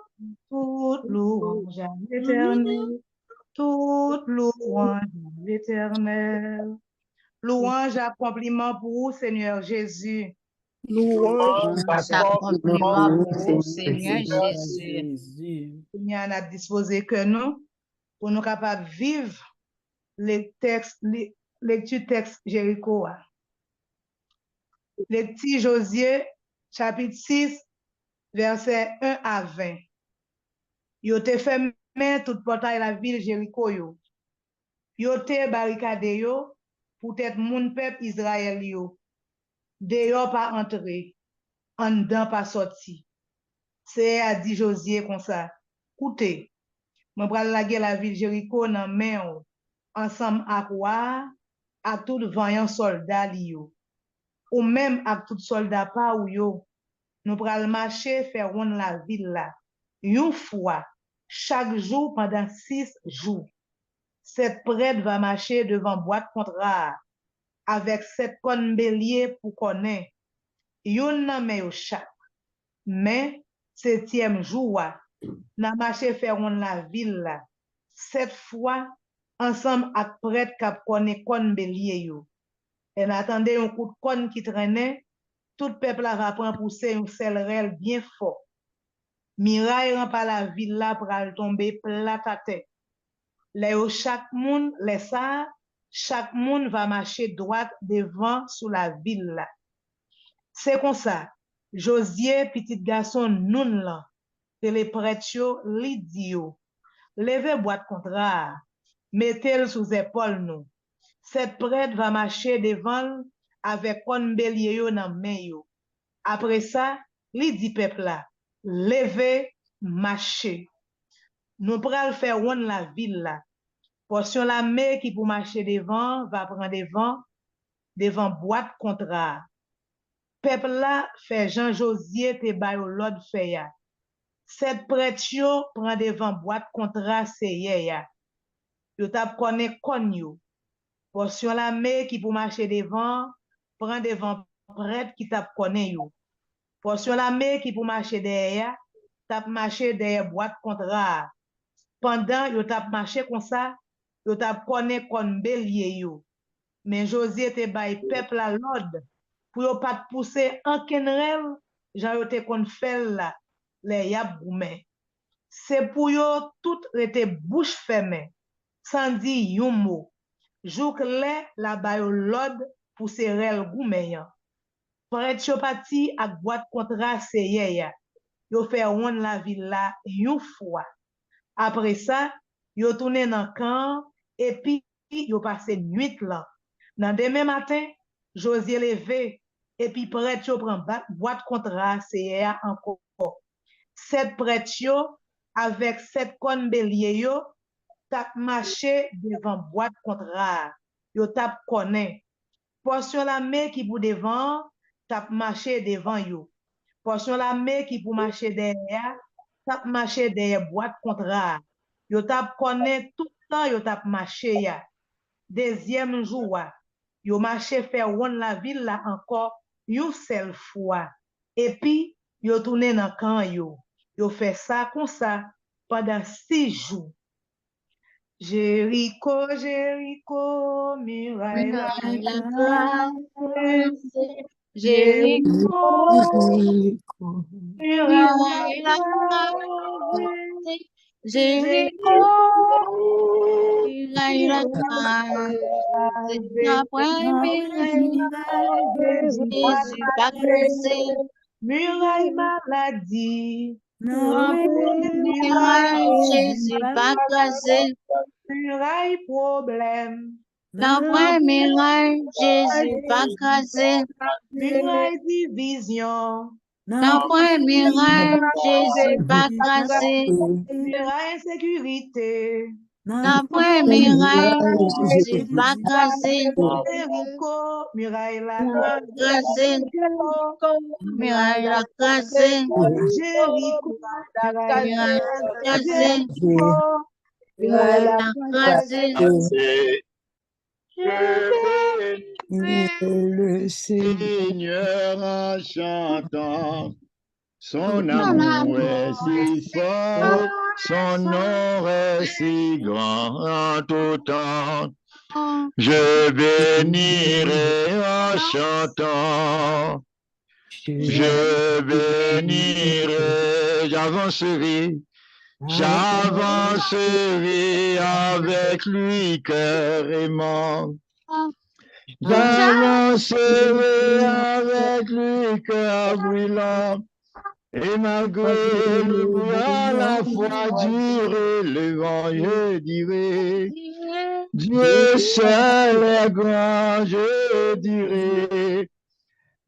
Toute louange à l'Éternel. Toute louange à l'Éternel. Louange, accomplissement pour vous, Seigneur Jésus. Louange, Accomplissement pour vous, Seigneur Jésus. Seigneur, on a disposé que nous, pour nous capables de vivre les textes, lecture texte Jéricho. Lecture Josué, chapitre 6, verset 1 à 20. Yo te fermé toute portail la ville Jéricho yo. Yo te barricade yo pour être moun peuple Israël yo. Dehors pas entrer, en dedans pas sorti. C'est a dit Josué comme ça. Écoutez, moi pral laguer la ville Jéricho dans main ou, ensemble avec wa, à tout vaillant soldat li yo. Ou même avec tout soldat pa ou yo. Nous pral marcher faire ronde la ville là. Une fois chaque jour pendant 6 jours. Cette prêtre va marcher devant boîte contrat avec 7 connes bélier pour connaître. Yon nan men yo chaque. Mais 7e jour, n'a marché faire la ville là. 7 fois ensemble avec prêtre k'ap connaît conne bélier yo. Et attendez un coup de conne qui traînait, tout peuple va prendre pousser un célerel bien fort. Miraille par la ville là pral tomber plat à terre. Chaque monde va marcher droite devant sous la ville là. C'est comme ça. Josué, petit garçon nun là, que les prêtres li di yo. Levez boîte contrat, mettez-le sous épaule nous. Cette prêtre va marcher devant avec un bélier yo nan main yo. Après ça, li di peuple là, levez, marchez. Nous pral faire ronde la ville là. Portion la main qui pour marcher devant va prendre devant boîte contrat. Peuple là fait Jean Josué te bay l'ordre fait ya. Cette prêtre yo prend devant boîte contrat seye ya. Yo tap connaît kon yo. Portion la main qui pour marcher devant prend devant prêtre qui tap connaît yo. Portion la main qui pour marcher derrière tap marcher derrière boîte contrat. Pendant yo tap marcher comme ça, yo tap connaît kon bélier yo. Mais Josué te bay peuple la l'ordre pour yo pas pousser en kenrel, jan yo te kon fel la, les yap goumen. C'est pour yo tout rete bouche fermée, sans dire yon mot. Jouk le la bayo l'ordre pour se rel goumen yan. Prêtre yo pati ak boîte contrat seye ya. Yo fait ronde la ville la yon fois. Après ça, yo tourné dans camp et puis yo passé nuit là. Dans demain matin, Josué levé et puis prêtre yo prend boîte contrat c'est encore. 7 prêtre yo avec 7 connes bélier yo tap marché devant boîte contrat. Yo tap connaît. Portion la main qui pour devant tap marché devant yo. Portion la main qui pour marcher derrière tap marché derrière boîte contrat. Yo tap connaît tout le temps yo tap marché ya. Deuxième jour, yo marché faire ronde la ville là encore une seule fois. Et puis yo tourné dans camp yo. Yo fait ça comme ça pendant 6 jours. Jéricho, Jéricho, muraille la Jéricho, muraille la Jéricho, muraille la Jésus pas cassé, muraille maladie, muraille Jésus pas cassé, muraille problème, muraille Jésus pas cassé, muraille division, muraille Jésus pas cassé, muraille insécurité, muraille Jésus pas cassé, Jéricho, muraille la cassé, muraille la cassé, Jéricho, muraille cassé, muraille la cassé. Le Seigneur en chantant, son amour est si fort, son nom est si grand en tout temps. Je bénirai en chantant. Je bénirai, j'avancerai avec lui cœur aimant. J'avancerai avec lui cœur brûlant. Et malgré le bruit à la fois dur et le vent, je dirai, Dieu seul est grand, je dirai,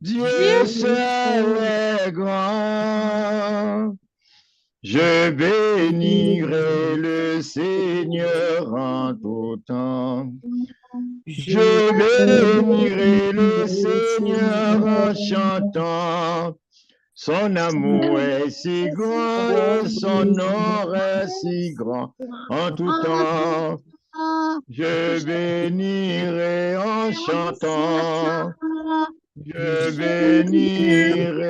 Dieu seul est grand. Je bénirai le Seigneur en tout temps. Je bénirai le Seigneur en chantant. Son amour est si grand et son nom est si grand en tout temps. Je bénirai en chantant. Je bénirai.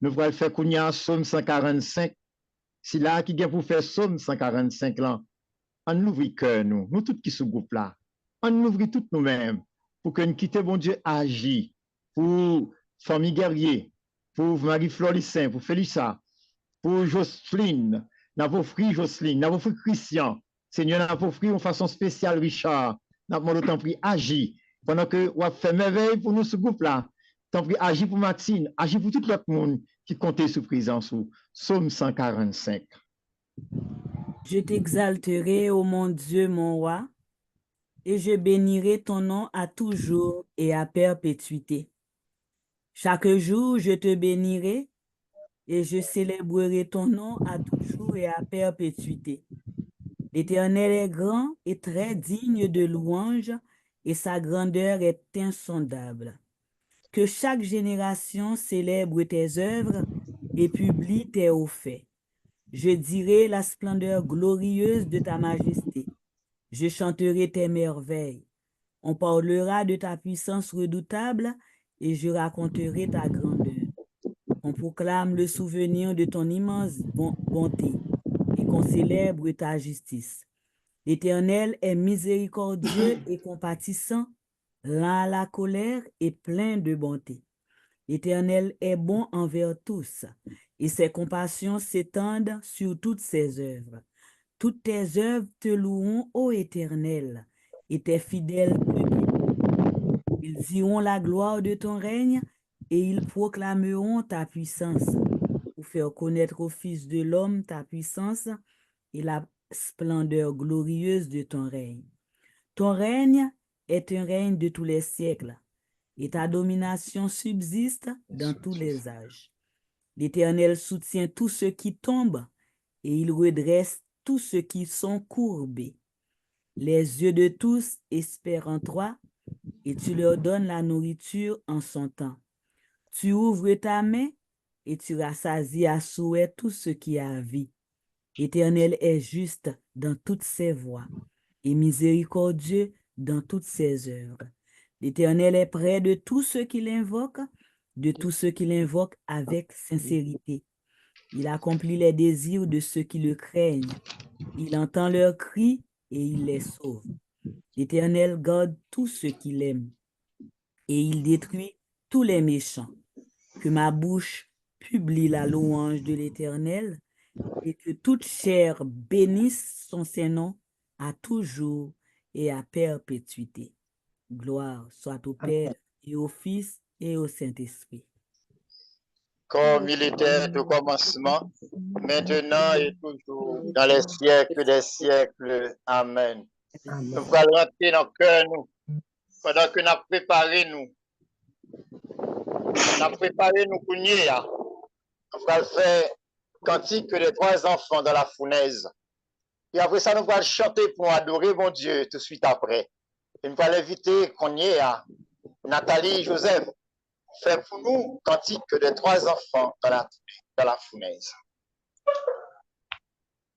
Nous allons faire Kounia Somme 145. C'est là qui vient pour faire Somme 145 là. On ouvre cœur nous tous qui sont groupe là. On ouvre tous nous-mêmes pour que nous quittions bon Dieu agir pour famille guerrier, pour Marie-Flore Lissin, pour Félissa, pour Jocelyne, notre frère Jocelyne, notre frère Christian. Seigneur, notre frère en façon spéciale Richard. Nous avons autant pris agir pendant que on fait merveille pour nous ce groupe là. Tant pris agir pour Martine, agir pour tout l'autre monde qui comptait sous présence ou Psaume 145. Je t'exalterai, ô mon Dieu, mon roi, et je bénirai ton nom à toujours et à perpétuité. Chaque jour, je te bénirai et je célébrerai ton nom à toujours et à perpétuité. L'Éternel est grand et très digne de louange, et sa grandeur est insondable. Que chaque génération célèbre tes œuvres et publie tes hauts faits. Je dirai la splendeur glorieuse de ta majesté. Je chanterai tes merveilles. On parlera de ta puissance redoutable et je raconterai ta grandeur. On proclame le souvenir de ton immense bonté et qu'on célèbre ta justice. L'Éternel est miséricordieux et compatissant, lent à la colère et plein de bonté. L'Éternel est bon envers tous, et ses compassions s'étendent sur toutes ses œuvres. Toutes tes œuvres te loueront, ô Éternel, et tes fidèles te béniront. Ils diront la gloire de ton règne, et ils proclameront ta puissance, pour faire connaître aux fils de l'homme ta puissance et la splendeur glorieuse de ton règne. Ton règne est un règne de tous les siècles, et ta domination subsiste dans tous les âges. L'Éternel soutient tous ceux qui tombent, et il redresse tous ceux qui sont courbés. Les yeux de tous espèrent en toi, et tu leur donnes la nourriture en son temps. Tu ouvres ta main, et tu rassasies à souhait tout ce qui a vie. L'Éternel est juste dans toutes ses voies, et miséricordieux dans toutes ses œuvres. L'Éternel est près de tous ceux qui l'invoquent, avec sincérité. Il accomplit les désirs de ceux qui le craignent. Il entend leurs cris et il les sauve. L'Éternel garde tous ceux qui l'aiment et il détruit tous les méchants. Que ma bouche publie la louange de l'Éternel et que toute chair bénisse son Saint-Nom à toujours et à perpétuité. Gloire soit au Père et au Fils et au Saint-Esprit. Comme il était au commencement, maintenant et toujours, dans les siècles des siècles. Amen. Nous allons rentrer dans le cœur, nous, pendant que nous avons préparé, nous. On a préparé nous pour nous. On va faire cantique des 3 enfants dans la fournaise. Et après ça, nous allons chanter pour adorer mon Dieu tout de suite après. Et nous allons inviter Nathalie, Joseph, faire pour nous cantique des 3 enfants dans la fournaise.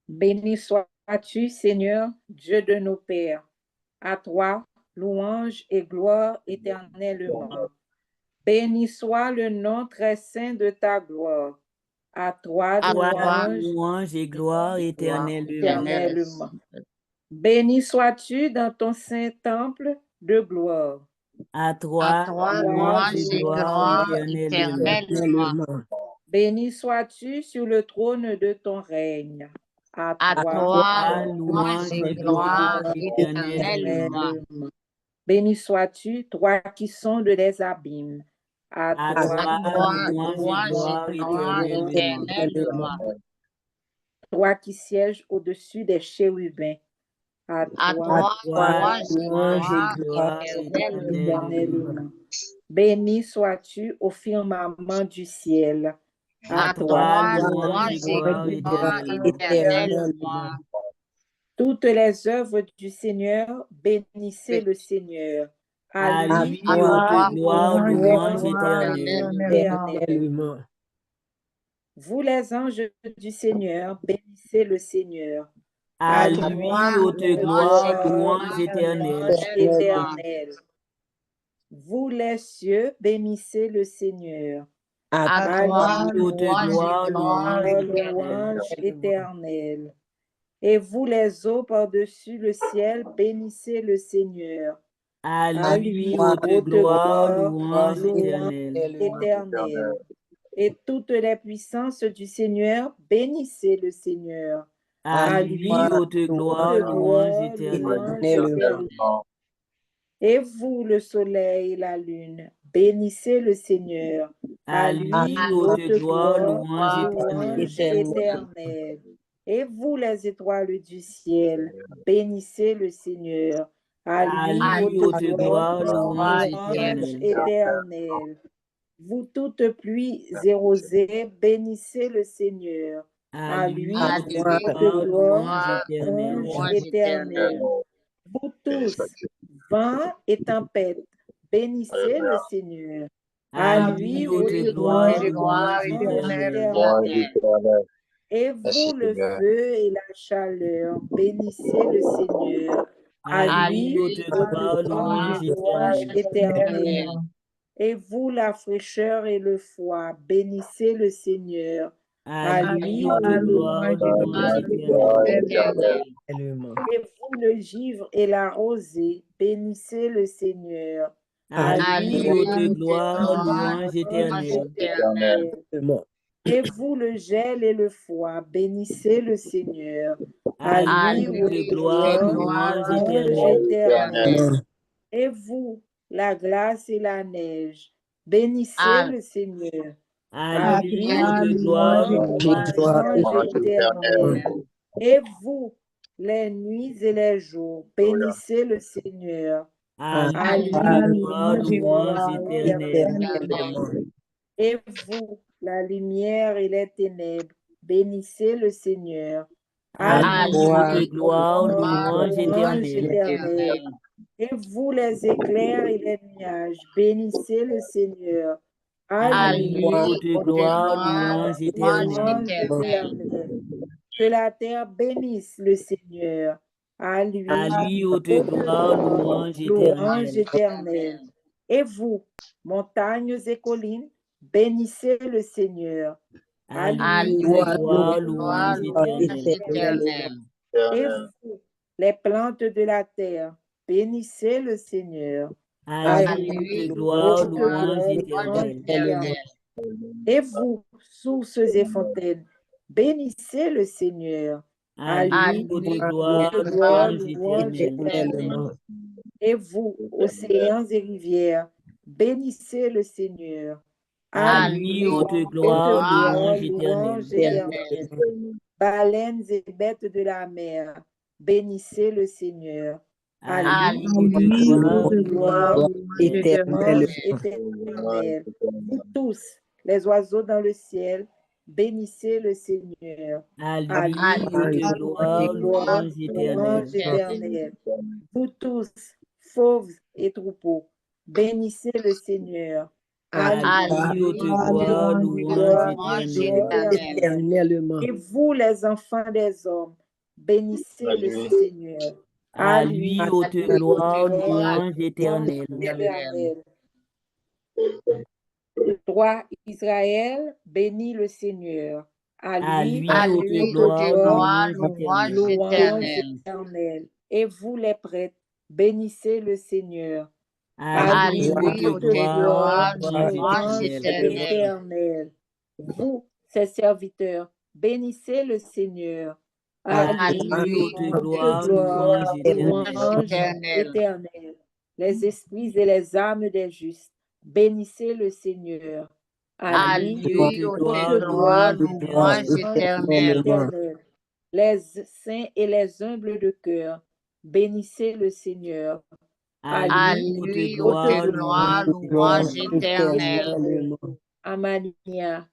Béni sois-tu, Seigneur, Dieu de nos pères. À toi, louange et gloire éternellement. Béni soit le nom très saint de ta gloire. À toi, louange et gloire éternellement. Béni sois-tu dans ton saint temple de gloire. À toi, louange et gloire éternellement. Béni sois-tu sur le trône de ton règne. À À toi, toi, louange et gloire éternellement. Béni sois-tu, toi qui sondes les abîmes. À À toi, toi, louange et gloire éternellement. toi qui sièges au-dessus des chérubins. À À toi, toi, louange et gloire éternellement. éternellement. Béni sois-tu au firmament du ciel. À toi, louange et gloire éternellement. Toutes les œuvres du Seigneur, bénissez le Seigneur. À lui, haute gloire, louange éternelle. éternelle. Vous les anges du Seigneur, bénissez le Seigneur. À lui, haute gloire, louange éternelle. Vous les cieux, bénissez le Seigneur. À toi, haute gloire, louange éternelle. Et vous les eaux par-dessus le ciel, bénissez le Seigneur. À lui, haute gloire, louange éternelle. Et toutes les puissances du Seigneur, bénissez le Seigneur. À lui, haute gloire, louange éternelle. Et vous, le soleil et la lune, bénissez le Seigneur. À lui, haute gloire, louange éternelle. Et vous, les étoiles du ciel, bénissez le Seigneur. À lui, haute gloire, louange éternelle. Vous toutes pluies et rosées, bénissez le Seigneur. À lui, haute gloire, louange éternelle. Vous tous, vent et tempête, bénissez le Seigneur. À lui, haute gloire, louange éternelle. Et vous, le feu et la chaleur, bénissez le Seigneur. À lui, haute gloire, louange éternelle. Et vous, la fraîcheur et le froid, bénissez le Seigneur. À lui, haute gloire, louange éternelle. Et vous, le givre et la rosée, bénissez le Seigneur. À lui, haute gloire, louange éternelle. Et vous, le gel et le froid, bénissez le Seigneur. À lui, haute gloire, louange éternelle. Et vous, la glace et la neige, bénissez le Seigneur. À lui, haute gloire, louange éternelle. Et vous, les nuits et les jours, bénissez le Seigneur. À lui, haute gloire, louange éternelle. Et vous, la lumière et les ténèbres, bénissez le Seigneur. À lui, haute gloire, louange éternelle. Et vous, les éclairs et les nuages, bénissez le Seigneur. À lui, haute gloire, louange éternelle. Que la terre bénisse le Seigneur. À lui, haute gloire, louange éternelle. Et vous, montagnes et collines, bénissez le Seigneur. À lui, haute gloire, louange éternelle. Et vous, les plantes de la terre, bénissez le Seigneur. À lui, haute gloire, louange éternelle. Et vous, sources et fontaines, bénissez le Seigneur. À lui, haute gloire, louange éternelle. Et vous, océans et rivières, bénissez le Seigneur. À lui, haute gloire, louange éternelle. Baleines et bêtes de la mer, bénissez le Seigneur. À lui, haute gloire, louange éternelle. Vous tous, les oiseaux dans le ciel, bénissez le Seigneur. À lui, haute gloire, louange éternelle. Vous tous, fauves et troupeaux, bénissez le Seigneur. À lui, haute gloire, louange éternelle. Et vous, les enfants des hommes, bénissez le Seigneur. À lui, haute gloire, louange éternelle. Toi, Israël, bénis le Seigneur. À lui, haute gloire, louange éternelle. Et vous les prêtres, bénissez le Seigneur. À lui lui, toute ô tes gloires, louange louange éternelle. éternelle. Vous, ses serviteurs, bénissez le Seigneur. À lui lui, ô toute tes gloire, louange louange éternelle. éternelle. Les esprits et les âmes des justes, bénissez le Seigneur. À lui, ô tes gloires, louange éternelle. éternelle. Les saints et les humbles de cœur, bénissez le Seigneur. À lui, ô tes gloires, louange éternelle. Amania,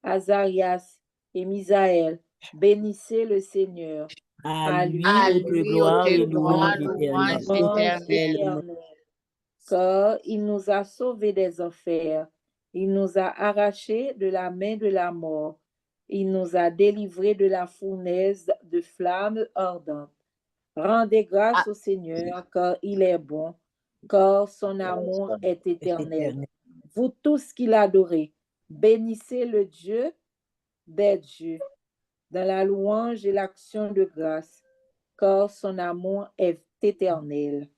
Azarias et Misaël, bénissez le Seigneur. À lui, ô tes gloires, louange éternelle. Car il nous a sauvés des enfers, il nous a arrachés de la main de la mort, il nous a délivrés de la fournaise de flammes ardentes. Rendez grâce au Seigneur, car il est bon, car son amour est éternel. Vous tous qui l'adorez, bénissez le Dieu des dieux, dans la louange et l'action de grâce, car son amour est éternel.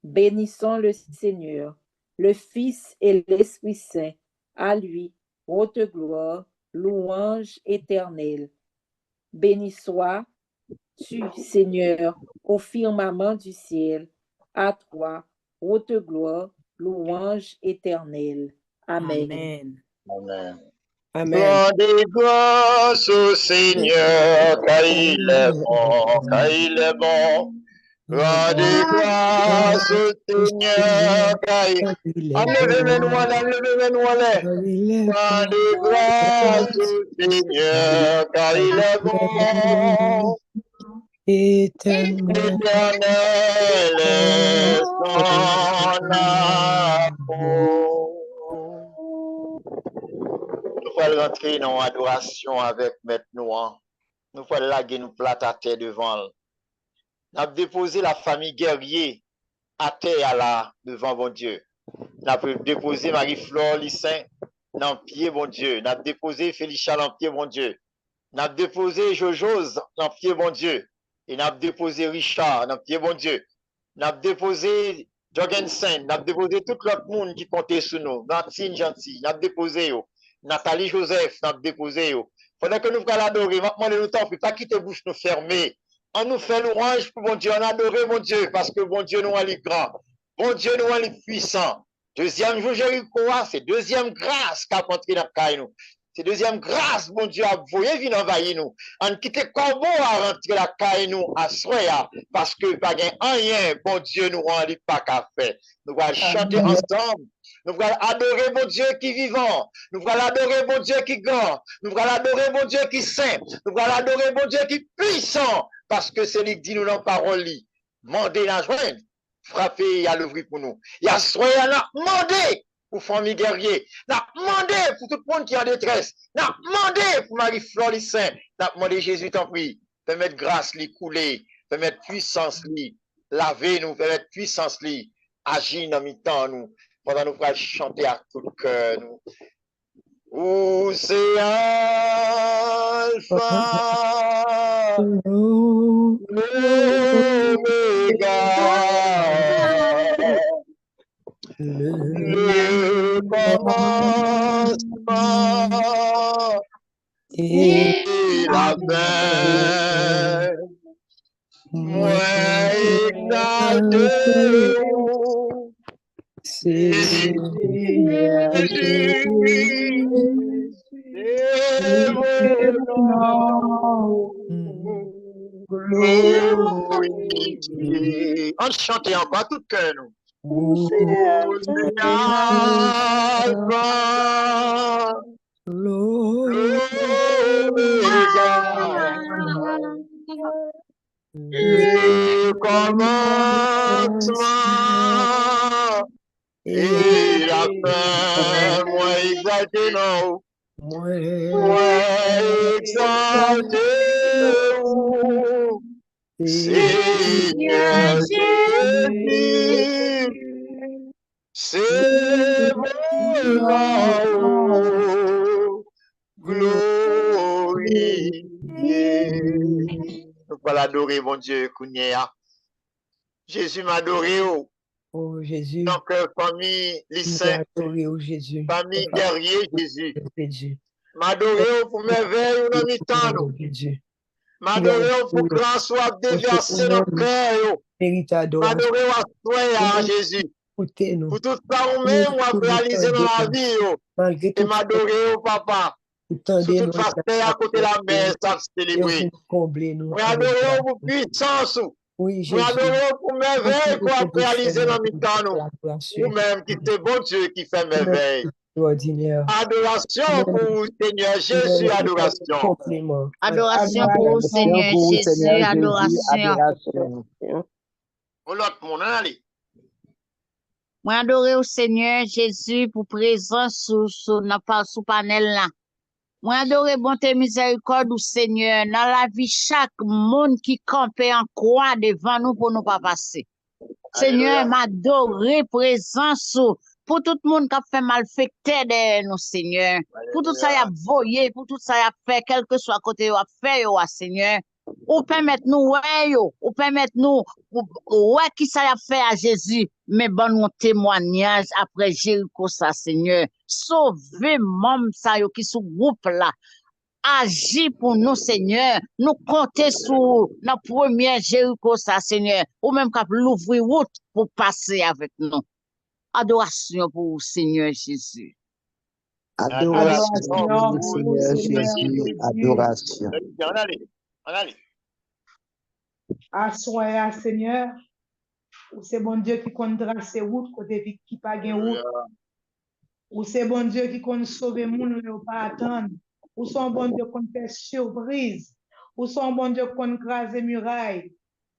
Bénissons le Seigneur, le Fils et l'Esprit Saint, à lui, haute gloire, louange éternelle. Béni sois-tu, Seigneur, au firmament du ciel, à toi, haute gloire, louange éternelle. Amen. Amen. Rendez grâce au Seigneur, car il est bon, car il est bon. Rendez grâce au Seigneur, car il est bon. Rendez grâce au Seigneur, car il est bon. Éternel est son amour. Nous allons rentrer dans l'adoration avec Maître Noir. Nous allons laguer nous plate à terre devant. Nous avons déposé la famille guerrier à terre là devant bon Dieu. Nous avons déposé Marie-Flore Lissin dans le pied bon Dieu. Nous avons déposé Félicia dans le pied bon Dieu. Nous avons déposé Jojose dans le pied bon Dieu. Et nous avons déposé Richard dans le pied bon Dieu. Nous avons déposé Jorgensen. Nous avons déposé tout l'autre monde qui comptait sur nous. Martine Gentil. Nous avons déposé Nathalie Joseph. Nous avons déposé pendant que nous allons adorer, maintenant nous t'en prie, pas quitter bouche nous fermer. On nous fait louange pour bon Dieu, on adore mon Dieu, parce que bon Dieu nous est grand. Bon Dieu nous est puissant. Deuxième jour Jéricho, c'est deuxième grâce qu'a rentré dans le nous. C'est deuxième grâce, bon Dieu, a voyé venir envahir nous. On quitte corbeau à rentrer la caille nous à soya, parce que pas rien, bon Dieu nous en pas qu'à faire. Nous allons chanter ensemble. Nous allons adorer mon Dieu qui est vivant. Nous allons adorer mon Dieu qui est grand. Nous allons adorer mon Dieu qui est saint. Nous allons adorer mon Dieu qui est puissant. Parce que c'est lui qui dit nous dans la parole. Mandez la joindre. Frappez à l'ouvrir pour nous. Il y a soyez là. Mandez pour famille guerrier. N'a demandé pour tout le monde qui est en détresse. N'a demandé pour Marie-Flore Lissin. N'a demandé Jésus t'en prie. Permettre grâce lui couler. Permettre puissance lui. Laver nous. Permettre puissance lui. Agir dans mi-temps nous. Pendant nous pourrons chanter à tout le cœur nous. Où c'est Alpha, l'Oméga, le commencement et la fin. Moi exalté, c'est Jésus, c'est mon nom, glorifié. On chante encore tout cœur nous. Alpha, l'Oméga, le commencement et la fin. Moi exalté, non. Moi exalté, Seigneur Jésus, c'est mon nom, glorifié. Nous allons adorer mon Dieu, Kounia. Jésus m'a adoré. Oh Jésus, Ton cœur famille, les nous saints, adoré, oh Jésus. famille guerrier, Jésus. Jésus. M'adoré pour merveille ou dans mi-temps. Jésus. M'adoré pour grand soit déversé dans le cœur. M'adoré à toi, Jésus. Pour tout ça, ou même, on va réaliser dans la vie. Et m'adoré au papa. Sous toute facette à côté de la mer, ça se célébrer. M'adoré pour puissance. Oui, Jésus. M'adoré pour merveille qu'on va réaliser dans mi-temps. Ou-même qui c'est bon Dieu qui fait merveille. Adoration pour Seigneur Jésus, adoration. Adoration pour Seigneur Jésus, adoration. Pour l'autre monde, allez. Moi, adorer au Seigneur Jésus pour présence sous panel là. Moi, adorer bonté miséricorde au Seigneur dans la vie chaque monde qui campait en croix devant nous pour nous pas passer. Seigneur, m'adorer présence pour tout le monde qui a fait malfecté de nous, Seigneur. Pour tout ça, il a voyé, pour tout ça, il a fait, quel que soit côté, il a fait, Seigneur. Ou permettre nous, ou permettre nous, qui ça a fait à Jésus, mais bon, nous témoignage après Jéricho, ça, Seigneur. Sauvez, môme, ça, qui sous groupe là. Agis pour nous, Seigneur. Nous comptons sur la première Jéricho, ça, Seigneur. Ou même qu'à l'ouvrir route pour passer avec nous. Adoration pour le Seigneur Jésus. Adoration pour le Seigneur Jésus. Adoration. Assoya, Seigneur. Ou c'est bon Dieu qui compte tracer route côté qui pas gain route. Ou c'est bon Dieu qui compte sauver moun ne pas attendre. Ou son bon Dieu qu'on fait surprise. Ou son bon Dieu qu'on crase muraille.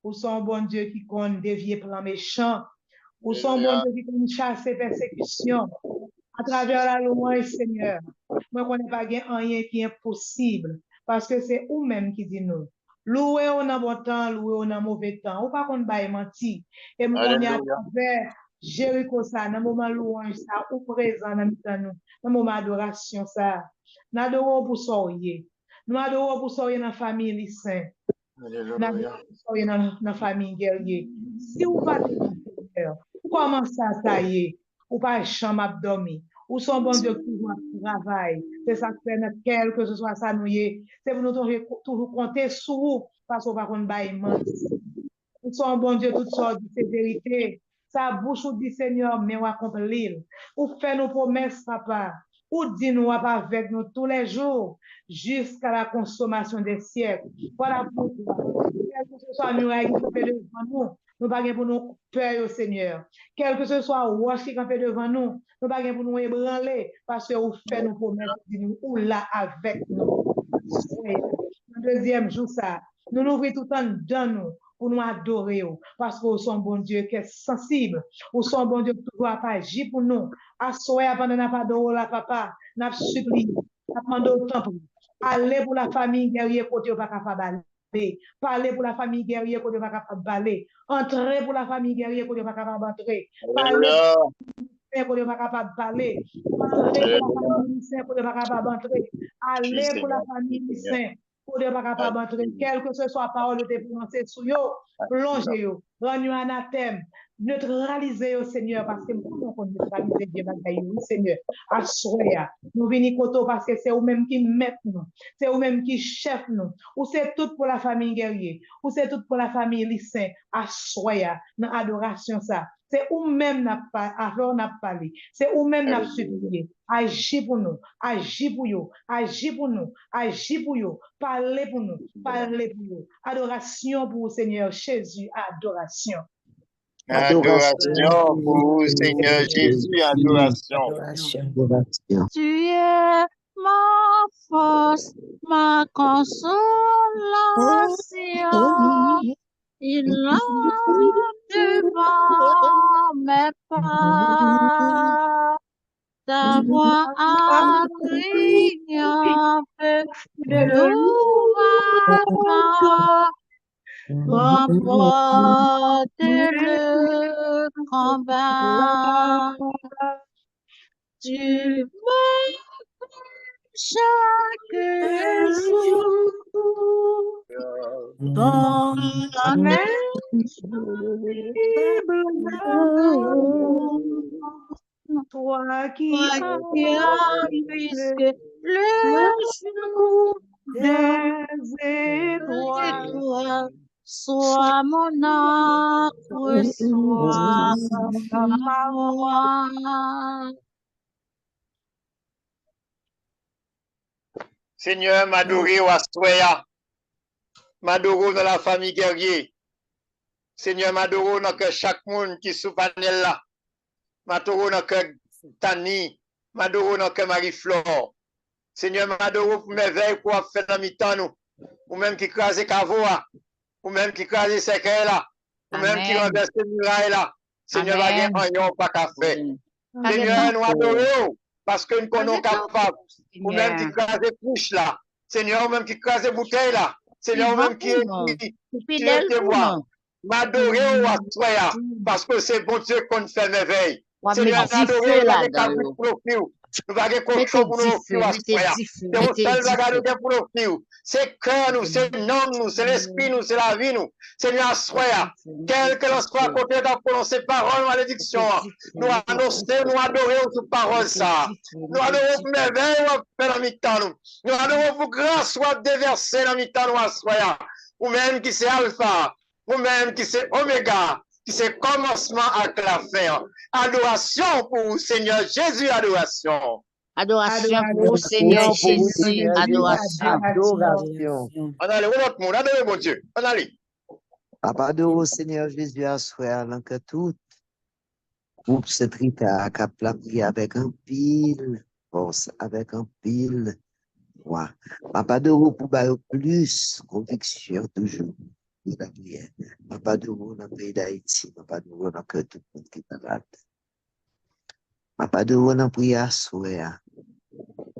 Ou son bon Dieu qui compte dévier plan méchant. Ou son bon Dieu qui compte chasser persécution. À travers la louange, Seigneur. Moi, on n'est pas rien qui est impossible. Parce que c'est vous-même qui dit nous. Loué on a bon temps, loué on a mauvais temps. Ou pas qu'on va mentir. Et moi, on y a travers Jéricho ça, dans le moment louange ça, ou présent dans le moment adoration ça. Nous adorons pour soyer. Nous adorons pour soyer dans la famille les saints. Nous adorons pour soyer dans la famille guerrier. Si vous pas comment ça tailler, ou pas chambre abdomen, ou son bon Dieu qui travail. C'est ça que fait notre quel que ce soit ça nous y c'est pour nous toujours compter sur vous, parce qu'on va qu'on baille mentir. Ou son bon Dieu toute sorte de sévérité. Sa bouche ou dit Seigneur, mais on accomplir. Ou fait nos promesses, papa. Ou dit nous avec nous tous les jours, jusqu'à la consommation des siècles. Voilà pourquoi, quel que ce soit muraille qui fait devant nous, nous pas pour nous peur au Seigneur. Quel que ce soit roche qui fait devant nous, nous pas pour nous ébranler, parce que vous faites nos promesses, ou là avec nous. Le deuxième jour, ça, nous ouvrons tout le temps dans nous, pour nous adorer, parce que nous sommes bon Dieu qui est sensible, nous sommes bon Dieu qui toujours pas agir pour nous. Assoyer avant de n'a pas de la papa, n'a supplié, n'a demandé au temple. Allez pour la famille guerrier côté pas capable d'aller. Parlez pour la famille guerrier côté pas capable d'aller. Entrez pour la famille guerrier côté pas capable d'entrer. Parlez pour la famille pas capable d'aller. Entrez pour la famille saint côté pas capable d'entrer. Allez pour la famille saint côté pas capable d'entrer. Quelle que ce soit parole de prononcée sur yo, plongez yo, rendez anathème. Neutraliser au Seigneur parce que nous pouvons neutraliser Dieu bagaille Seigneur assoya nous venons koto parce que c'est vous-même qui met nous c'est vous-même qui chef nous ou c'est tout pour la famille guerrier ou c'est tout pour la famille lycée assoya dans adoration ça c'est vous-même n'a pas alors n'a parlé c'est vous-même n'a supplié agis pour nous agis pour vous agis pour nous agis pour vous parlez pour nous adoration pour le Seigneur Jésus adoration. Adoration pour Seigneur Jésus, adoration. Tu es ma force, ma consolation. Il a devant mes pas. Ta voix a crié un peu de louange. Remporte le combat. Tu veux chaque jour ton année Toi qui as brisé le jour des étoiles, sois mon arbre, sois ma voix. Seigneur, m'adorer au Astoya. M'adorer dans la famille guerrier. Seigneur, m'adorer dans que chaque monde qui est sous panel là. M'adorer dans que Tani. M'adorer dans que Marie-Flore. Seigneur, m'adorer pour mes veilles pour faire dans mi-temps nous. Ou même qui crase Kavoa. Ou même qui crase Sekre là. Ou même qui renverse muraille là. Seigneur, va gagner un pas qu'à faire. Seigneur, nous adorons parce que nous sommes capables. Ou même qui crase couche là. Seigneur, ou même qui crase bouteille là. Seigneur, ou même qui te bois. M'adorer à toi parce que c'est bon Dieu qu'on fait mes veilles. Seigneur, m'adorer là dedans. Nous va gagner quelque chose pour nous offrir à toi. C'est un seul bagage pour nous offrir. C'est cœur nous, c'est nom nous, c'est l'esprit nous, c'est la vie nous. Seigneur, sois quel que soit à côté d'en prononcer parole, malédiction. Nous annoncer, nous adorer sous parole ça. Nous adorons pour merveille ou faire dans mi-temps nous. Nous adorons pour grâce soit déversée dans mi-temps nous à soya. Ou même qui c'est alpha, ou même qui c'est oméga, qui c'est commencement avec la fin. Adoration pour Seigneur Jésus, adoration. Adoration pour Seigneur Jésus, adoration. On allait, où l'autre monde, adorez mon Dieu, on allait. Papa de Seigneur Jésus, à soi, avant que tout groupe se trite à cap la prière avec un pile force, avec un pile. Ouais. Papa de vous pour plus conviction toujours de la prière. Papa de vous dans le pays d'Haïti, papa de vous dans que tout le monde qui est malade. Papa de vous dans prière souhait.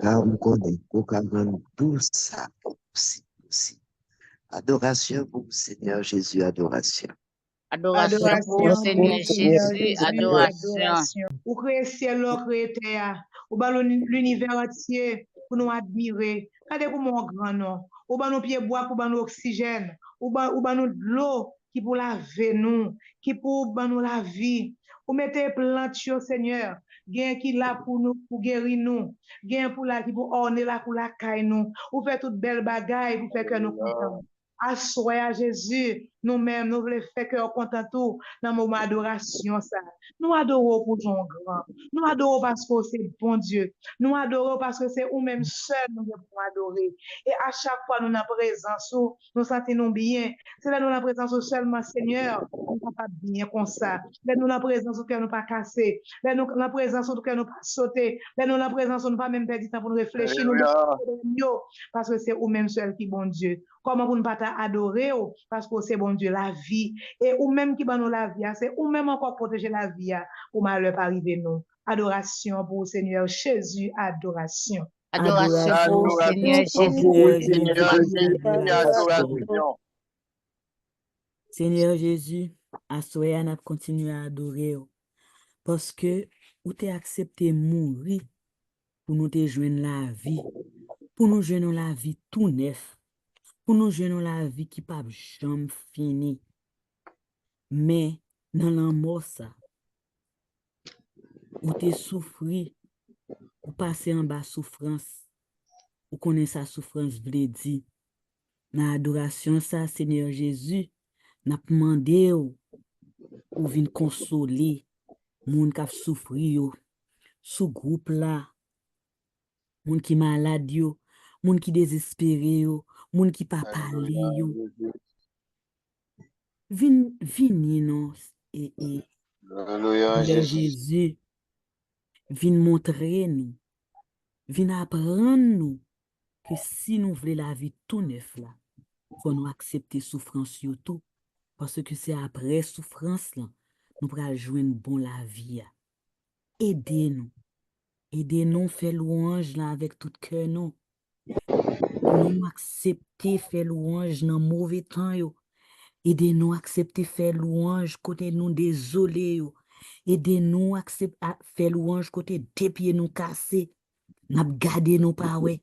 Car vous connaissez, vous connaissez tout ça aussi. Adoration pour le Seigneur Jésus, adoration. Adoration pour le Seigneur Jésus, adoration. Ou créer ciel, ou créer terre, ou ballon l'univers entier pour nous admirer. Regardez pour mon grand nom. Ou ban nous pieds bois pour ban nous oxygène. Ou ban nous de l'eau qui pour laver nous, qui pour ban nous la vie. Ou mettez plantes, Seigneur. Gain qui là pour nous, pour guérir nous. Gain pour la qui pour orner là pour la caille nous. Ou fait toute belle bagaille pour faire que nous contents. Assoyez à Jésus, nous-mêmes, nous voulons faire cœur content tout dans mon adoration. Ça. Nous adorons pour ton grand. Nous adorons parce que c'est bon Dieu. Nous adorons parce que c'est nous-mêmes seuls nous devons adorer. Et à chaque fois, nous avons présence, nous sentons bien. C'est là nous avons présence seulement, Seigneur, nous ne pas bien comme ça. Là nous avons présence que nous pas casser. Là nous avons présence que nous pas sauter. Là nous avons présence nous pas même perdre du temps pour nous réfléchir. Nous parce que c'est nous-mêmes seuls qui bon Dieu. Comment vous ne pas adorer parce que c'est bon Dieu la vie et ou même qui nous la vie c'est ou même encore protéger la vie pour malheur pas arriver nous. Adoration pour le Seigneur Jésus, adoration. Adoration pour le Seigneur Jésus. Seigneur Jésus, à soi on a continué à adorer parce que ou t'es accepté mourir pour nous te joindre la vie, pour nous joindre la vie tout neuf. Pour nous joindre la vie qui pas jamais fini. Mais dans la mort ça, ou t'es souffri, ou passer en bas souffrance, ou connaître sa souffrance vle di. Dans l'adoration ça, Seigneur Jésus, n'a demandé ou vin consoler moun qui souffri yo, sous groupe là, moun qui malade yo, moun qui désespéré yo, moun qui pas parler yo. Vini non et Jésus vin montrer nous, vin apprendre nous que si nous voulons la vie tout neuf là, faut nous accepter souffrance yo tout parce que c'est après souffrance là nous pourrons joindre bon la vie. Aidez-nous faire louange là avec tout cœur non. Nous accepter faire louange dans mauvais temps yo. Aidez-nous accepter faire louange côté nous désolé yo. Aidez-nous accepter faire louange côté des pieds nous cassés. N'a garder nous pas ouais.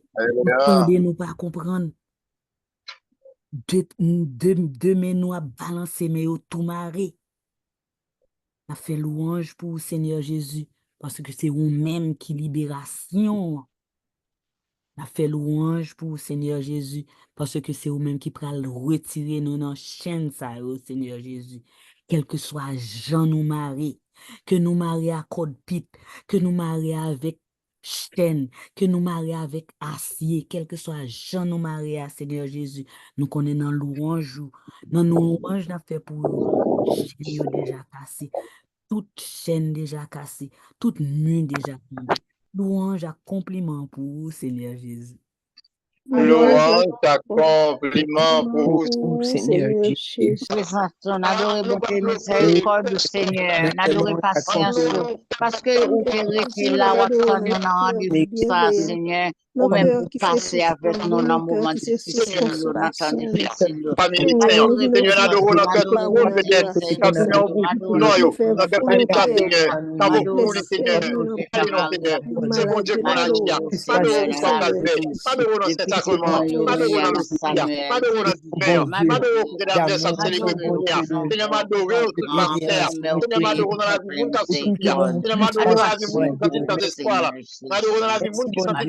Attendez nous pas comprendre. de mais nous à balancer, mais au tout maré. On a fait louange pour le Seigneur Jésus, parce que c'est vous-même qui libération. On a fait louange pour le Seigneur Jésus, parce que c'est vous-même qui pral retirer nous dans chaîne ça, au Seigneur Jésus. Quel que soit Jean nous marie, que nous marie à code pit, que nous marie avec chaîne, que nous marie avec acier, quel que soit Jean nous marie à Seigneur Jésus, nous connaissons dans louange, dans nos louanges n'a fait pour eux. Chaîne yo déjà cassé, toute chaîne déjà cassée, toute mue déjà tombée. Louange à compliment pour vous, Seigneur Jésus. Louange à compliment pour vous, Seigneur Jésus. Présentation, n'adorez bonté, miséricorde du Seigneur, n'adorez patience, parce que vous verrez là, Watson, nous avons rendu ça, Seigneur, ou même pour passer avec nous dans un moment difficile, dans un temps difficile. Seigneur, adorons notre tout le monde, peut-être, quand nous avons non, dans quel ministère, Seigneur, quand vous voulez, Seigneur, Seigneur, c'est bon Dieu qu'on a dit, pas de rôle sans calvaire, pas de rôle dans cet sacrement, pas de rôle dans l'hostie, pas de rôle dans le Père, pas de rôle pour que ça célébrer pour nous. Seigneur, m'adorer toute ma terre, Seigneur, m'adorer dans la vie, monde qui souffre, Seigneur, m'adorer dans la vie, monde qui vit dans espoir, m'adorer dans la vie, monde qui s'en fait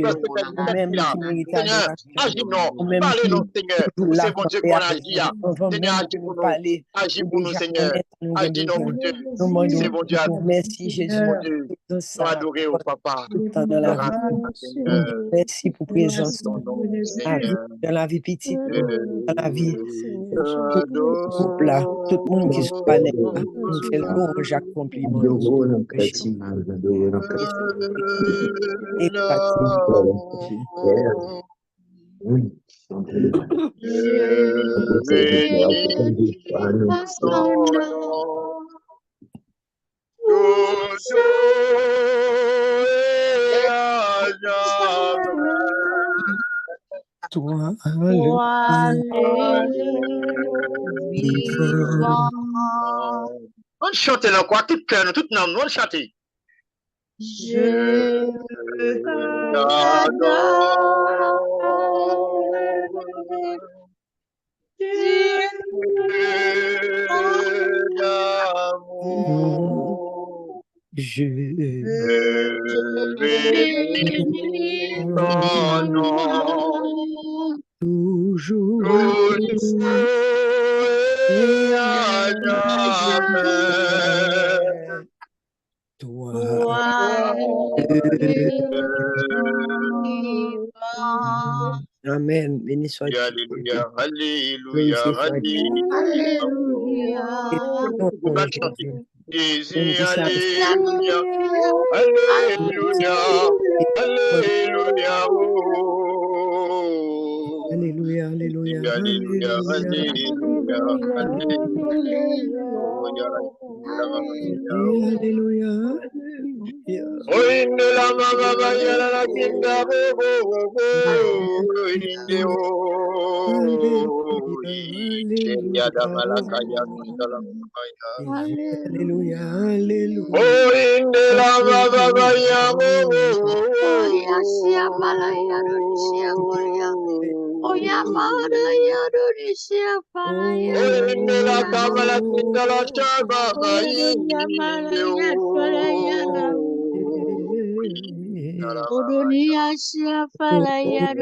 Seigneur, agis non, parlez nous, Seigneur, c'est bon Dieu qu'on agit, Seigneur, agis pour nous, agis pour nous, Seigneur, agis non, mon Dieu, c'est bon Dieu, merci Jésus, nous adorer au Papa, merci pour présence dans la vie petite, dans la vie tout là, tout le monde qui se parlait, nous fait louange à compliment. Toi, on chante là quoi, tout cœur, tout nom, on chante. Je bénis ton nom toujours et à jamais. Toi, Amen. Béni soit Dieu. Alléluia, alléluia, alléluia. Jésus, alléluia, alléluia, alléluia. Alléluia, alléluia, alléluia, alléluia, alléluia. Oinde la mama bayala la kinga bobo inde o ya da malaka ya kundala maya alléluia alléluia oinde la mama bayala ya sia malaya sia malaya oya malaya sia malaya oinde la kamala kundala chaba oya malaya malaya Odonia siapa la ya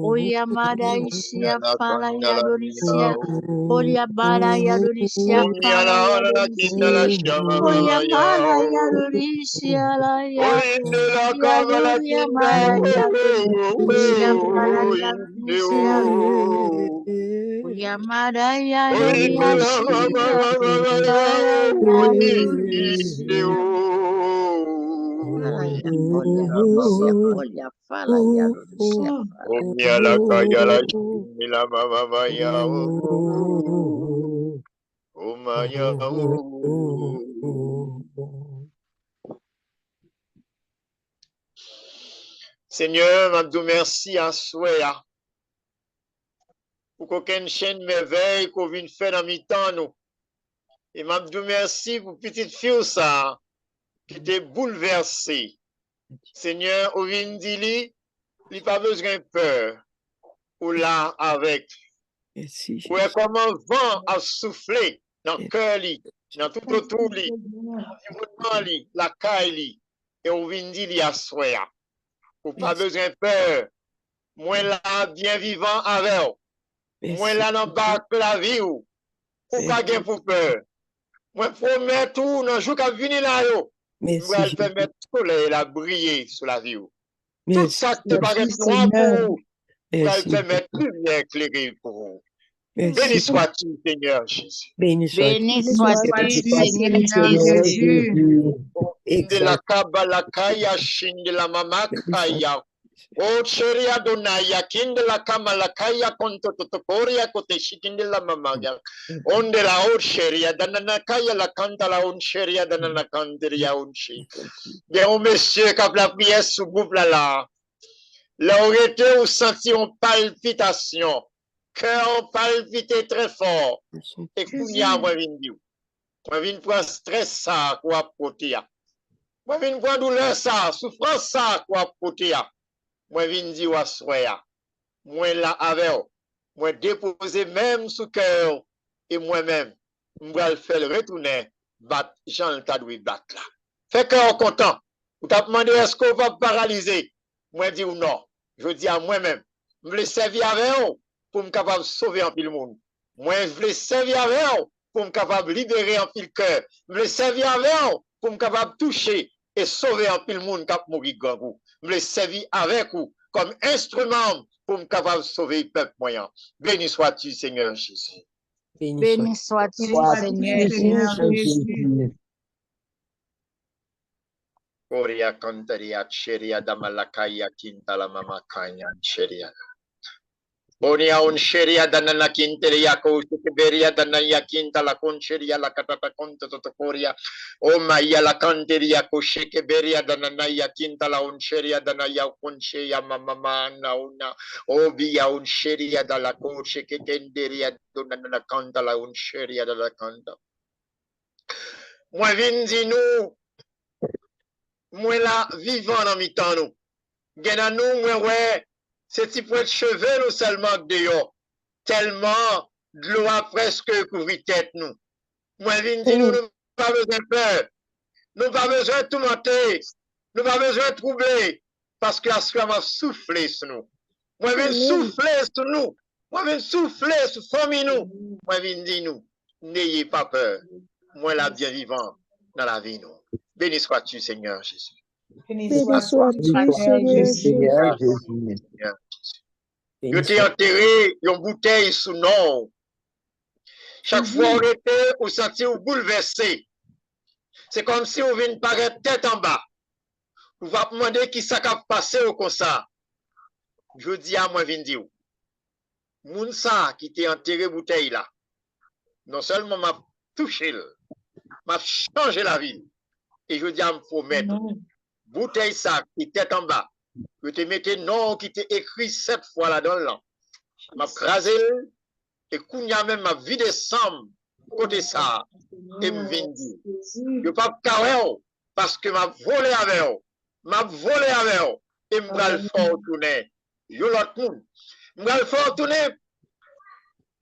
Oyamada isia pala ya dorisia, Oyamada ya dorisia pala ya dorisia, Oyamada ya dorisia la ya, Oyamada ya dorisia pala ya dorisia, Oyamada ya dorisia Seigneur, m'abdou merci à souhait pour qu'aucune chaîne merveille qu'on vient faire dans mi-temps nous. Et m'abdou merci pour petite fille ça qui était bouleversée. Seigneur, au vient dit il pas besoin de peur. Ou là avec. Ou est comme un vent à souffler dans le cœur dans tout autour l'environnement la caille et au vient dit il y a souhait. Ou pas besoin de peur. Moi là bien vivant avec vous. Moi là dans bas la vie ou pas gain pour peur. Moi promets tout dans jour qu'a venir là yo. Moi elle permettre soleil la briller sur la vie ou. Tout ça qui te paraît noir pour vous. Elle permettre lumière éclairée pour vous. Béni sois-tu Seigneur Jésus. Béni sois-tu Seigneur Jésus. De la kabalakaya shinde la mamakaya. O cheria donaya kinde la kamalakaya konto totokoria kote shikinde la mamaga. Onde la o cheria dananakaya la kanta la on cheria dananakanderia onchi. Bien au monsieur qui a la prière sous groupe là. L'aurait ou senti en palpitation. Cœur palpité très fort. Et kounya moi vinn di. Moi vinn prendre stress ça quoi porter. Moi vinn prendre douleur ça, souffrance ça quoi porter. Moi vinn di wa soya. Moi là avec vous. Moi déposer même sous cœur et moi-même m'va le faire retourner battre Jean t'a dû battre là. Fait cœur content. Ou t'a demandé est-ce qu'on va paralyser. Moi dis ou non. Je dis à moi-même, je veux servir avec vous pour me capable de sauver un pile monde. Moi, je veux servir avec vous pour me capable de libérer un pile cœur. Je veux servir avec vous pour me capable de toucher et sauver un pile monde qui a mourir gangou. Je veux servir avec vous comme instrument pour me capable de sauver le peuple moyen. Béni sois-tu, Seigneur Jésus. Béni sois-tu, Seigneur Jésus. Korea kantaria cheria damalakaya kintala mama kanya cheria. Bonia un cheria danana kinteria ko beria danaya kintala kon cheria la katata konto totokoria. O maya la kanteria ko beria danaya kintala un cheria danaya kon cheria mama na una. O via un cheria dalla ko kenderia danana kantala un cheria dalla kanta. Moi vindi nous moi là vivant dans mi-temps nous. Gen nous moi ouais, c'est petit point de cheveux nous seulement dehors. Tellement de l'eau a presque couvert tête nous. Moi vinn dit nous pas besoin de peur. Nous pas besoin de tout monter. Nous pas besoin de troubler parce que la soie m'a soufflé sur nous. Moi vinn souffler sur nous. Moi vinn souffler sur famille nous. Moi vinn dit nous n'ayez pas peur. Moi là bien vivant dans la vie nous. Béni sois-tu, Seigneur Jésus. Béni sois-tu, Seigneur Jésus. Je t'ai enterré une bouteille sous nom. Chaque fois on était, on sentit ou bouleversé. C'est comme si on vient paraître tête en bas. On va demander qui ça a passé au comme ça. Je dis à moi, vinn dire, moun ça qui t'est enterré bouteille là, non seulement m'a touché, m'a changé la vie. Et je dis à me promettre, bouteille ça qui tête en bas, je te mettais non qui t'est écrit 7 fois là dans le lang. M'a crasé et kounya même m'a vidé sang côté ça et me vinn dire. Je pas carré parce que m'a volé avec eux. M'a volé avec eux et m'a le faire tourner. Yo l'autre monde. M'a le faire tourner.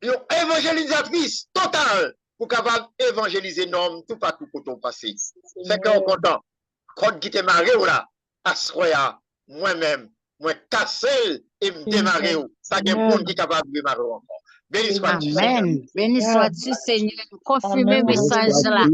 Yo évangélisatrice totale. Pour capable évangéliser l'homme tout partout pour ton passé. Fait qu'on content. Quand qui te marre là, à soya, moi-même, moi cassé et me démarrer. Ça y est monde qui capable de démarrer encore. Béni sois-tu. Amen. Béni sois-tu, Seigneur. Confirmez le message là.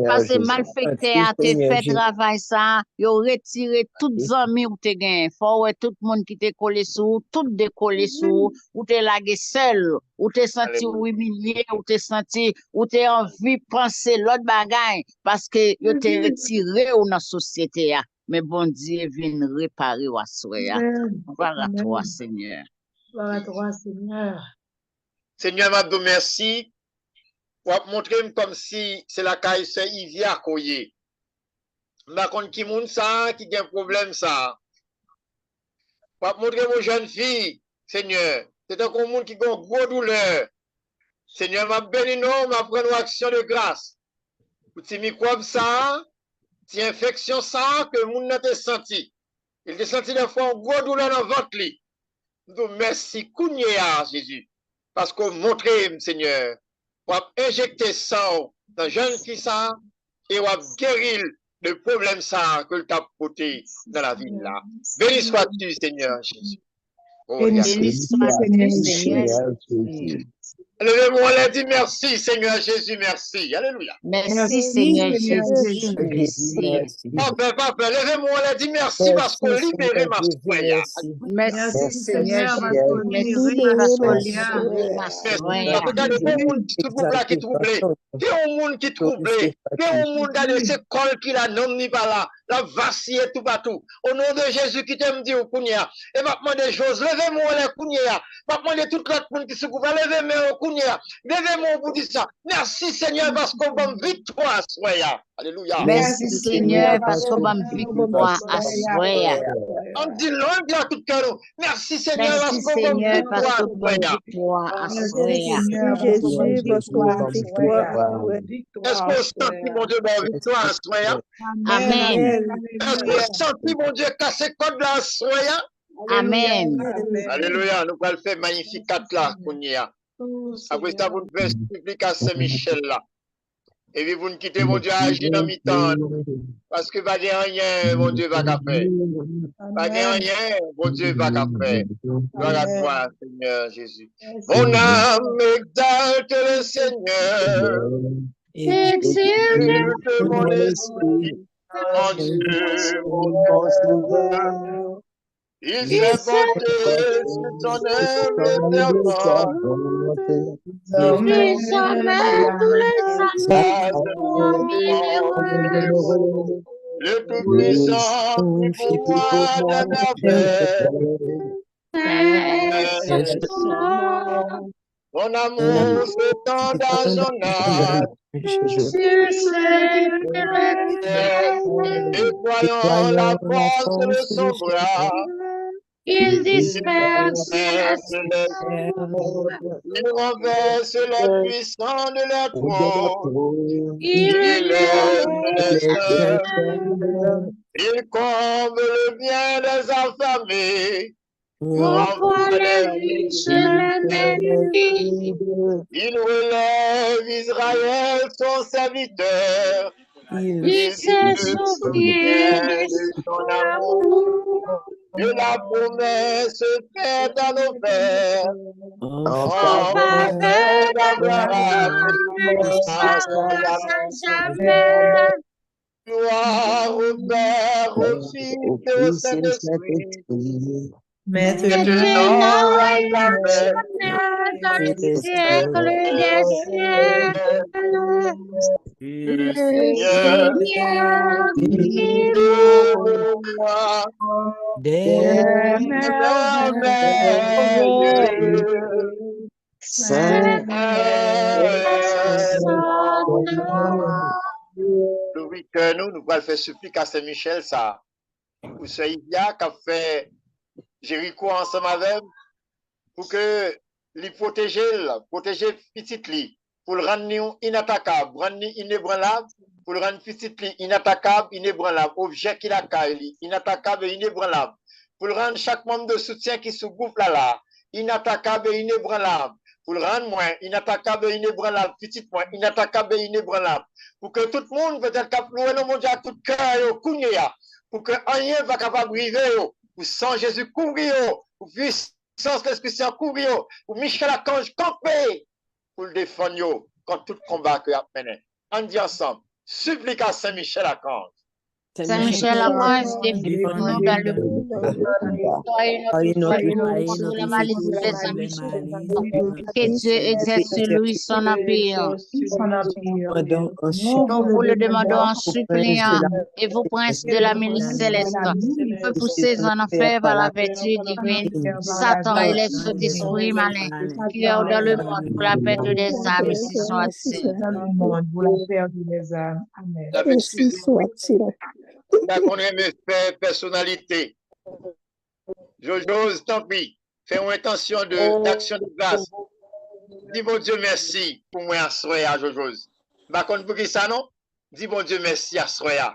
Parce que malfecté a te fait travail ça, yo retiré toutes les amis ou te gain. Faut ouais tout le monde qui te collé sous, tout décollé sous, ou te lagué seul, ou te senti humilié, ou te senti, ou te envie penser l'autre bagaille parce que yo te retiré ou dans société. mais bon Dieu vient réparer à soi. Gloire à toi, Seigneur. Gloire à toi, Seigneur. Seigneur, m'a merci. Pour montrer comme si c'est la caille c'est Ivia Koye. M'a kon qui moun ça qui a un problème ça. Pour montrer aux jeunes filles, Seigneur, c'est un monde qui a une grosse douleur. Seigneur, m'a béni non, m'a pris une action de grâce. Pour ces microbes ça, ces infections ça que le monde n'a pas senti. Il a senti des fois une grosse douleur dans le ventre. Donc merci Kounia Jésus. Parce que montrez, Seigneur, pour injecter sang dans jeune fille ça et pour guérir le problème ça que tu as porté dans la ville là. Béni sois-tu, Seigneur Jésus. Oh, Béni sois-tu, Seigneur Jésus. Levez-moi, on a dit merci, Seigneur Jésus, merci. Alléluia. Merci, Seigneur Jésus, merci. Papa, levez-moi, on a dit merci parce qu'on libéré ma soeur. Merci, Seigneur Jésus, merci parce qu'on libéré ma soeur. Regardez, il y a un monde qui est troublé. Il y a un monde qui est troublé. Il y a un monde dans ces cols qui la nomme ni pas là. La vacille tout partout. Au nom de Jésus qui t'aime dit au Kounia. Et maintenant des choses. Levez-moi les Kounia. Maintenant de tout l'autre monde qui se coupe. Levez-moi au Kounia. Levez-moi pour dire ça. Merci Seigneur parce qu'on va victoire. Soya. Alléluia. Merci Seigneur parce qu'on va victoire à soya. On dit non, on dit à tout cœur. Merci Seigneur parce qu'on va victoire à soya. Jésus parce qu'on va victoire. Est-ce qu'on sentit mon Dieu la victoire à soya? Amen. Est-ce qu'on sentit mon Dieu casser code là à soya? Amen. Alléluia. Nous allons faire magnifique là, Kounia. Après ça, vous nous faites supplique à Saint-Michel là. Et puis vous nous quittez, mon Dieu, agir dans mi-temps. Parce que pas de rien, mon Dieu, va qu'à faire. Pas de rien, mon Dieu, va qu'à faire. Gloire à toi, Seigneur Jésus. Mon âme exalte le Seigneur. Exalte mon esprit. Mon Dieu, mon Sauveur. Il s'est porté sur ton œuvre éternelle. Le Tout-Puissant qui pouvoir de merveille. Mon amour s'étend dans son âme. Et voyons la force de son bras. Il disperse les il renverse les puissants de leur trône. Il il comble le bien des affamés. renvoie les riches l'ennemi. Il relève Israël, son serviteur. Il s'est souvient de son amour. Et la promesse faite à nos pères, en faveur d'Abraham, jamais. Gloire au Père, au Fils et au Saint-Esprit, maintenant et jamais, dans les siècles des siècles. Le Seigneur qui des merveilles. Le week-end, nous allons faire supplique à Saint-Michel, ça. Pour ce Ivia qui a fait Jéricho ensemble avec, pour que les protéger petit lit, pour le rendre inattaquable, rendre inébranlable, pour le rendre petit lit inattaquable, inébranlable, objet qui la caille, inattaquable et inébranlable, pour le rendre chaque membre de soutien qui se groupe là, inattaquable et inébranlable, pour le rendre moins inattaquable et inébranlable, petit moins inattaquable et inébranlable, pour que tout le monde peut être capable de louer le monde à coup de cœur, pour que rien ne va capable de briser, pour sang Jésus courir, pour puissance l'Esprit Saint courir, pour Michel Archange camper, pour le défendre contre tout combat que a mené. On dit ensemble, supplique à Saint-Michel Archange. Saint-Michel Archange, défends-nous dans le Soyez notre Soyez secours notre sur la secours malice sur des les ennemis. malices. Que Dieu exerce sur lui Que son Dieu empire. exerce sur lui son empire. Nous vous le demandons en Au prince de suppliant, la et vous, princes de Et la vous, milice princes de céleste, la milice céleste, repoussez en enfer par la vertu par la divine prière, par la Satan et les vertu esprits divine, malins qui Satan errent dans et le les monde pour la esprits perte malins des âmes, ainsi Ainsi soit-il. dans le monde pour la perte des âmes. Amen. Ainsi soit-il. Qu'on aime faire personnalité. J'ose, tant pis, faire une intention d'action de grâce. Dis bon Dieu merci pour moi à soya, Jojose. Par contre, pour qui ça non? Dis bon Dieu merci à soya.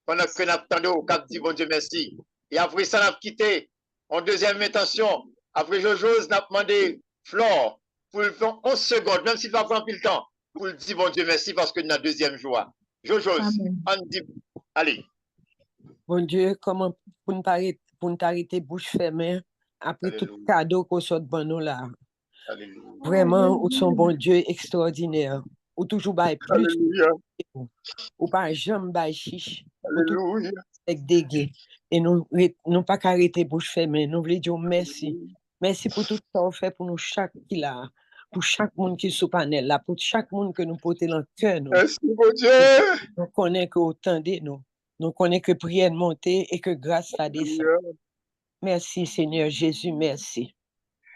Pendant que nous attendons au cap, dis bon Dieu merci. Et après ça, nous avons quitté en deuxième intention. Après Jojose, nous avons demandé Flore pour le faire 11 secondes, même s'il va prendre plus le temps, pour le dire bon Dieu merci parce que nous avons deuxième joie. Jojose, on dit, allez. Bon Dieu, comment pour ne t'arrêter bouche fermée après tout cadeau qu'on sort de nous là. Vraiment, ou son bon Dieu extraordinaire. Ou toujours bail plus. Ou pas jamais bail chiche. Ou tout avec des gays. Et nous pas qu'arrêter bouche fermée. Nous voulons dire merci. Merci pour tout ce qu'on fait pour nous chaque qui là. Pour chaque monde qui est sous panel là. Pour chaque monde que nous portons dans le cœur. Merci, mon Dieu. Nous connaissons que autant de nous. Nous connaissons que prière monter et que grâce la descend. Merci Seigneur Jésus, merci.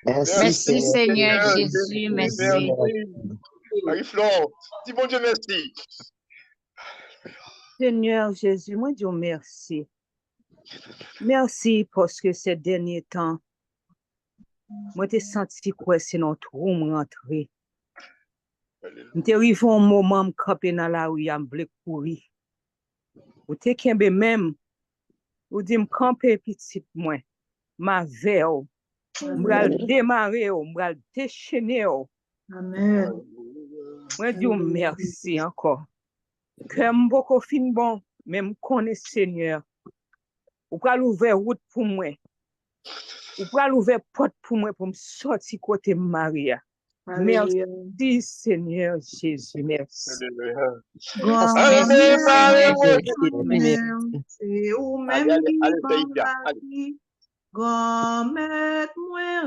Merci Seigneur Jésus, merci. Marie-Flore, dis bon Dieu merci. Seigneur Jésus, moi dis merci. Merci parce que ces derniers temps, moi t'ai senti quoi c'est notre room rentré. M'te arrivé un moment m'capé dans la rue, m'ble courir. Ou te kembe même, ou dit m'camper petit moi, ma veille, m'bral démarrer, m'bral déchaîner. Amen. Moi dis merci encore. Que m'boko fin bon, mais m'connais Seigneur. Ou pral ouvrir route pour moi. Ou pral ouvrir porte pour moi pour me sortir côté Maria. Merci Seigneur Jésus, merci. C'est ou même qui Gomet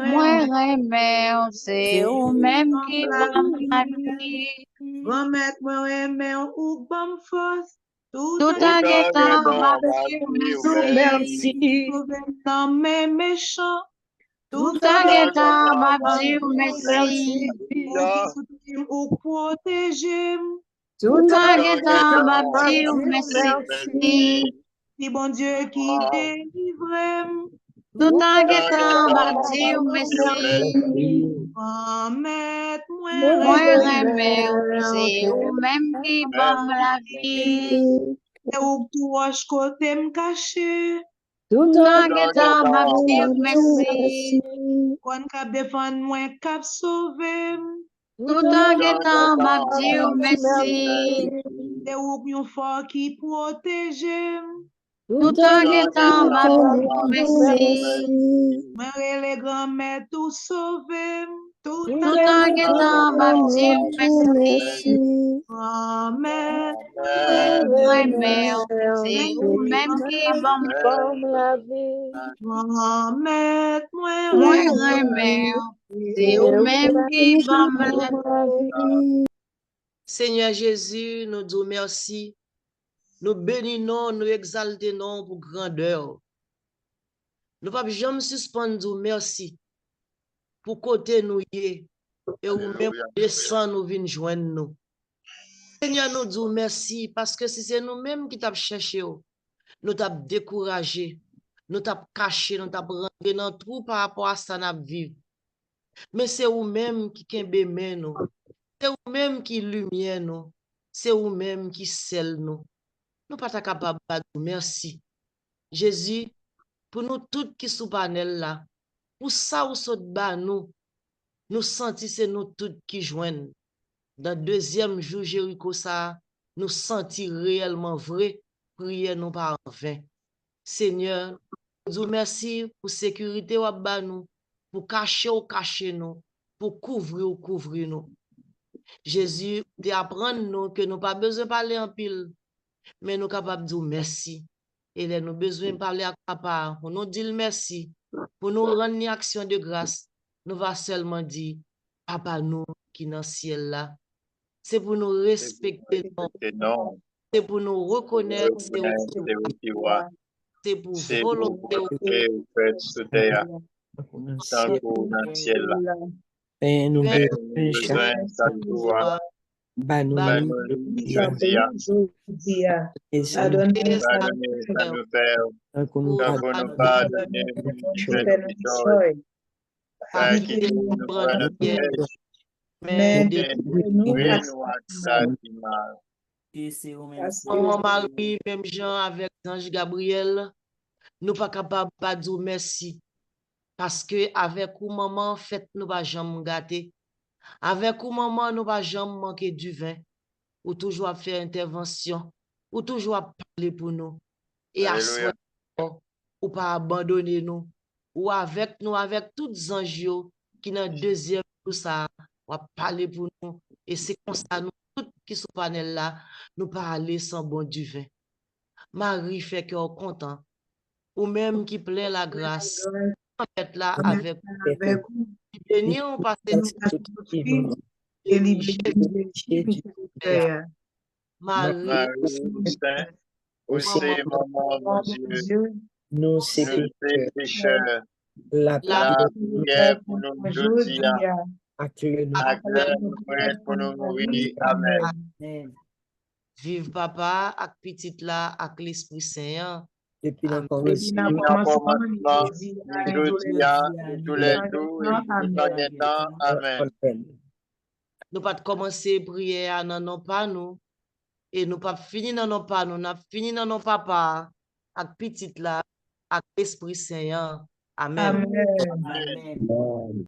moi c'est ou même qui bam la vie. Gomet moi ou bam force. Tout en guettant, merci. Dans mes méchants. Tout en guettant, m'a dit merci. Ou protéger. Tout en guettant, m'a dit merci. Si bon Dieu qui délivre. Tout en guettant, m'a dit merci. Moi c'est ou même qui bon la vie. Et ou proche côté me caché. Tout en guettant, m'a dit merci. Quand cap défendre moi cap sauver. Tout en guettant, m'a dit merci. Et ou fort qui protège. Tout en guettant, m'a dit merci. Moi les grands-mères tout sauver. Tout en guettant, m'a dit merci. Amen. C'est vous-même qui bon la vie. Amen. C'est vous-même qui bon la vie. Seigneur Jésus, nous disons merci. Nous bénissons, nous exaltons pour grandeur. Nous ne pouvons jamais suspendre merci pour côté nous y et ou même descend nous venir joindre nous. Seigneur, nous disons merci parce que si c'est nous-mêmes qui t'avons cherché, nous t'avons découragé, nous t'avons caché, nous t'avons rentré dans le trou par rapport à ça nous vivons. Mais c'est vous-même qui kembe nous. C'est vous-même qui lumière nous. C'est vous-même qui scelle nous. Nous pas capables de dire merci. Jésus, pour nous tous qui sont panel là, pour ça ou saute bas nous sentons c'est nous tous qui joignent. Dans le deuxième jour Jéricho ça, nous sentons réellement vrai, prière nous pas en vain. Seigneur, nous vous merci pour sécurité ou bas nous, pour cacher nous, pour couvrir nous. Jésus, tu apprends nous que nous pas besoin de parler en pile, mais nous capables de dire merci. Et là, nous besoin de parler à papa, pour nous dire merci, pour nous rendre une action de grâce. Nous va seulement dire, papa nous qui est dans le ciel là. C'est pour nous respecter, c'est pour nous reconnaître, c'est pour volonté. Et nous besoin Maman Marie, même Jean avec Ange Gabriel, nous pas capables de dire merci. Parce que avec ou maman, fait nous pas jamais gâter. Avec ou maman, nous pas jamais manquer du vin. Ou toujours faire intervention. Ou toujours parler pour nous. Et à soi, ou pas abandonner nous. Ou avec nous, avec tous les anges qui dans le deuxième tout ça, ou parler pour nous. Et c'est comme ça, nous, tous qui sont panel là, nous parler sans bon du vin. Marie fait qu'on content. Ou même qui plaît la grâce. Être là avec vous. Bénir parce que nous et libérer Marie, aussi maman Dieu, nous c'est pécheurs, la prière pour nous aujourd'hui, pour nous mourir. Amen. Vive papa, avec petite là, avec l'Esprit Saint. Depuis le commencement, tous les jours, Amen. Nous pas commencer prière dans nos pas nous. Et nous pas fini dans nos pas nous. Nous avons fini dans nos papa, avec petite là, avec l'Esprit Saint. Amen. Amen. Amen.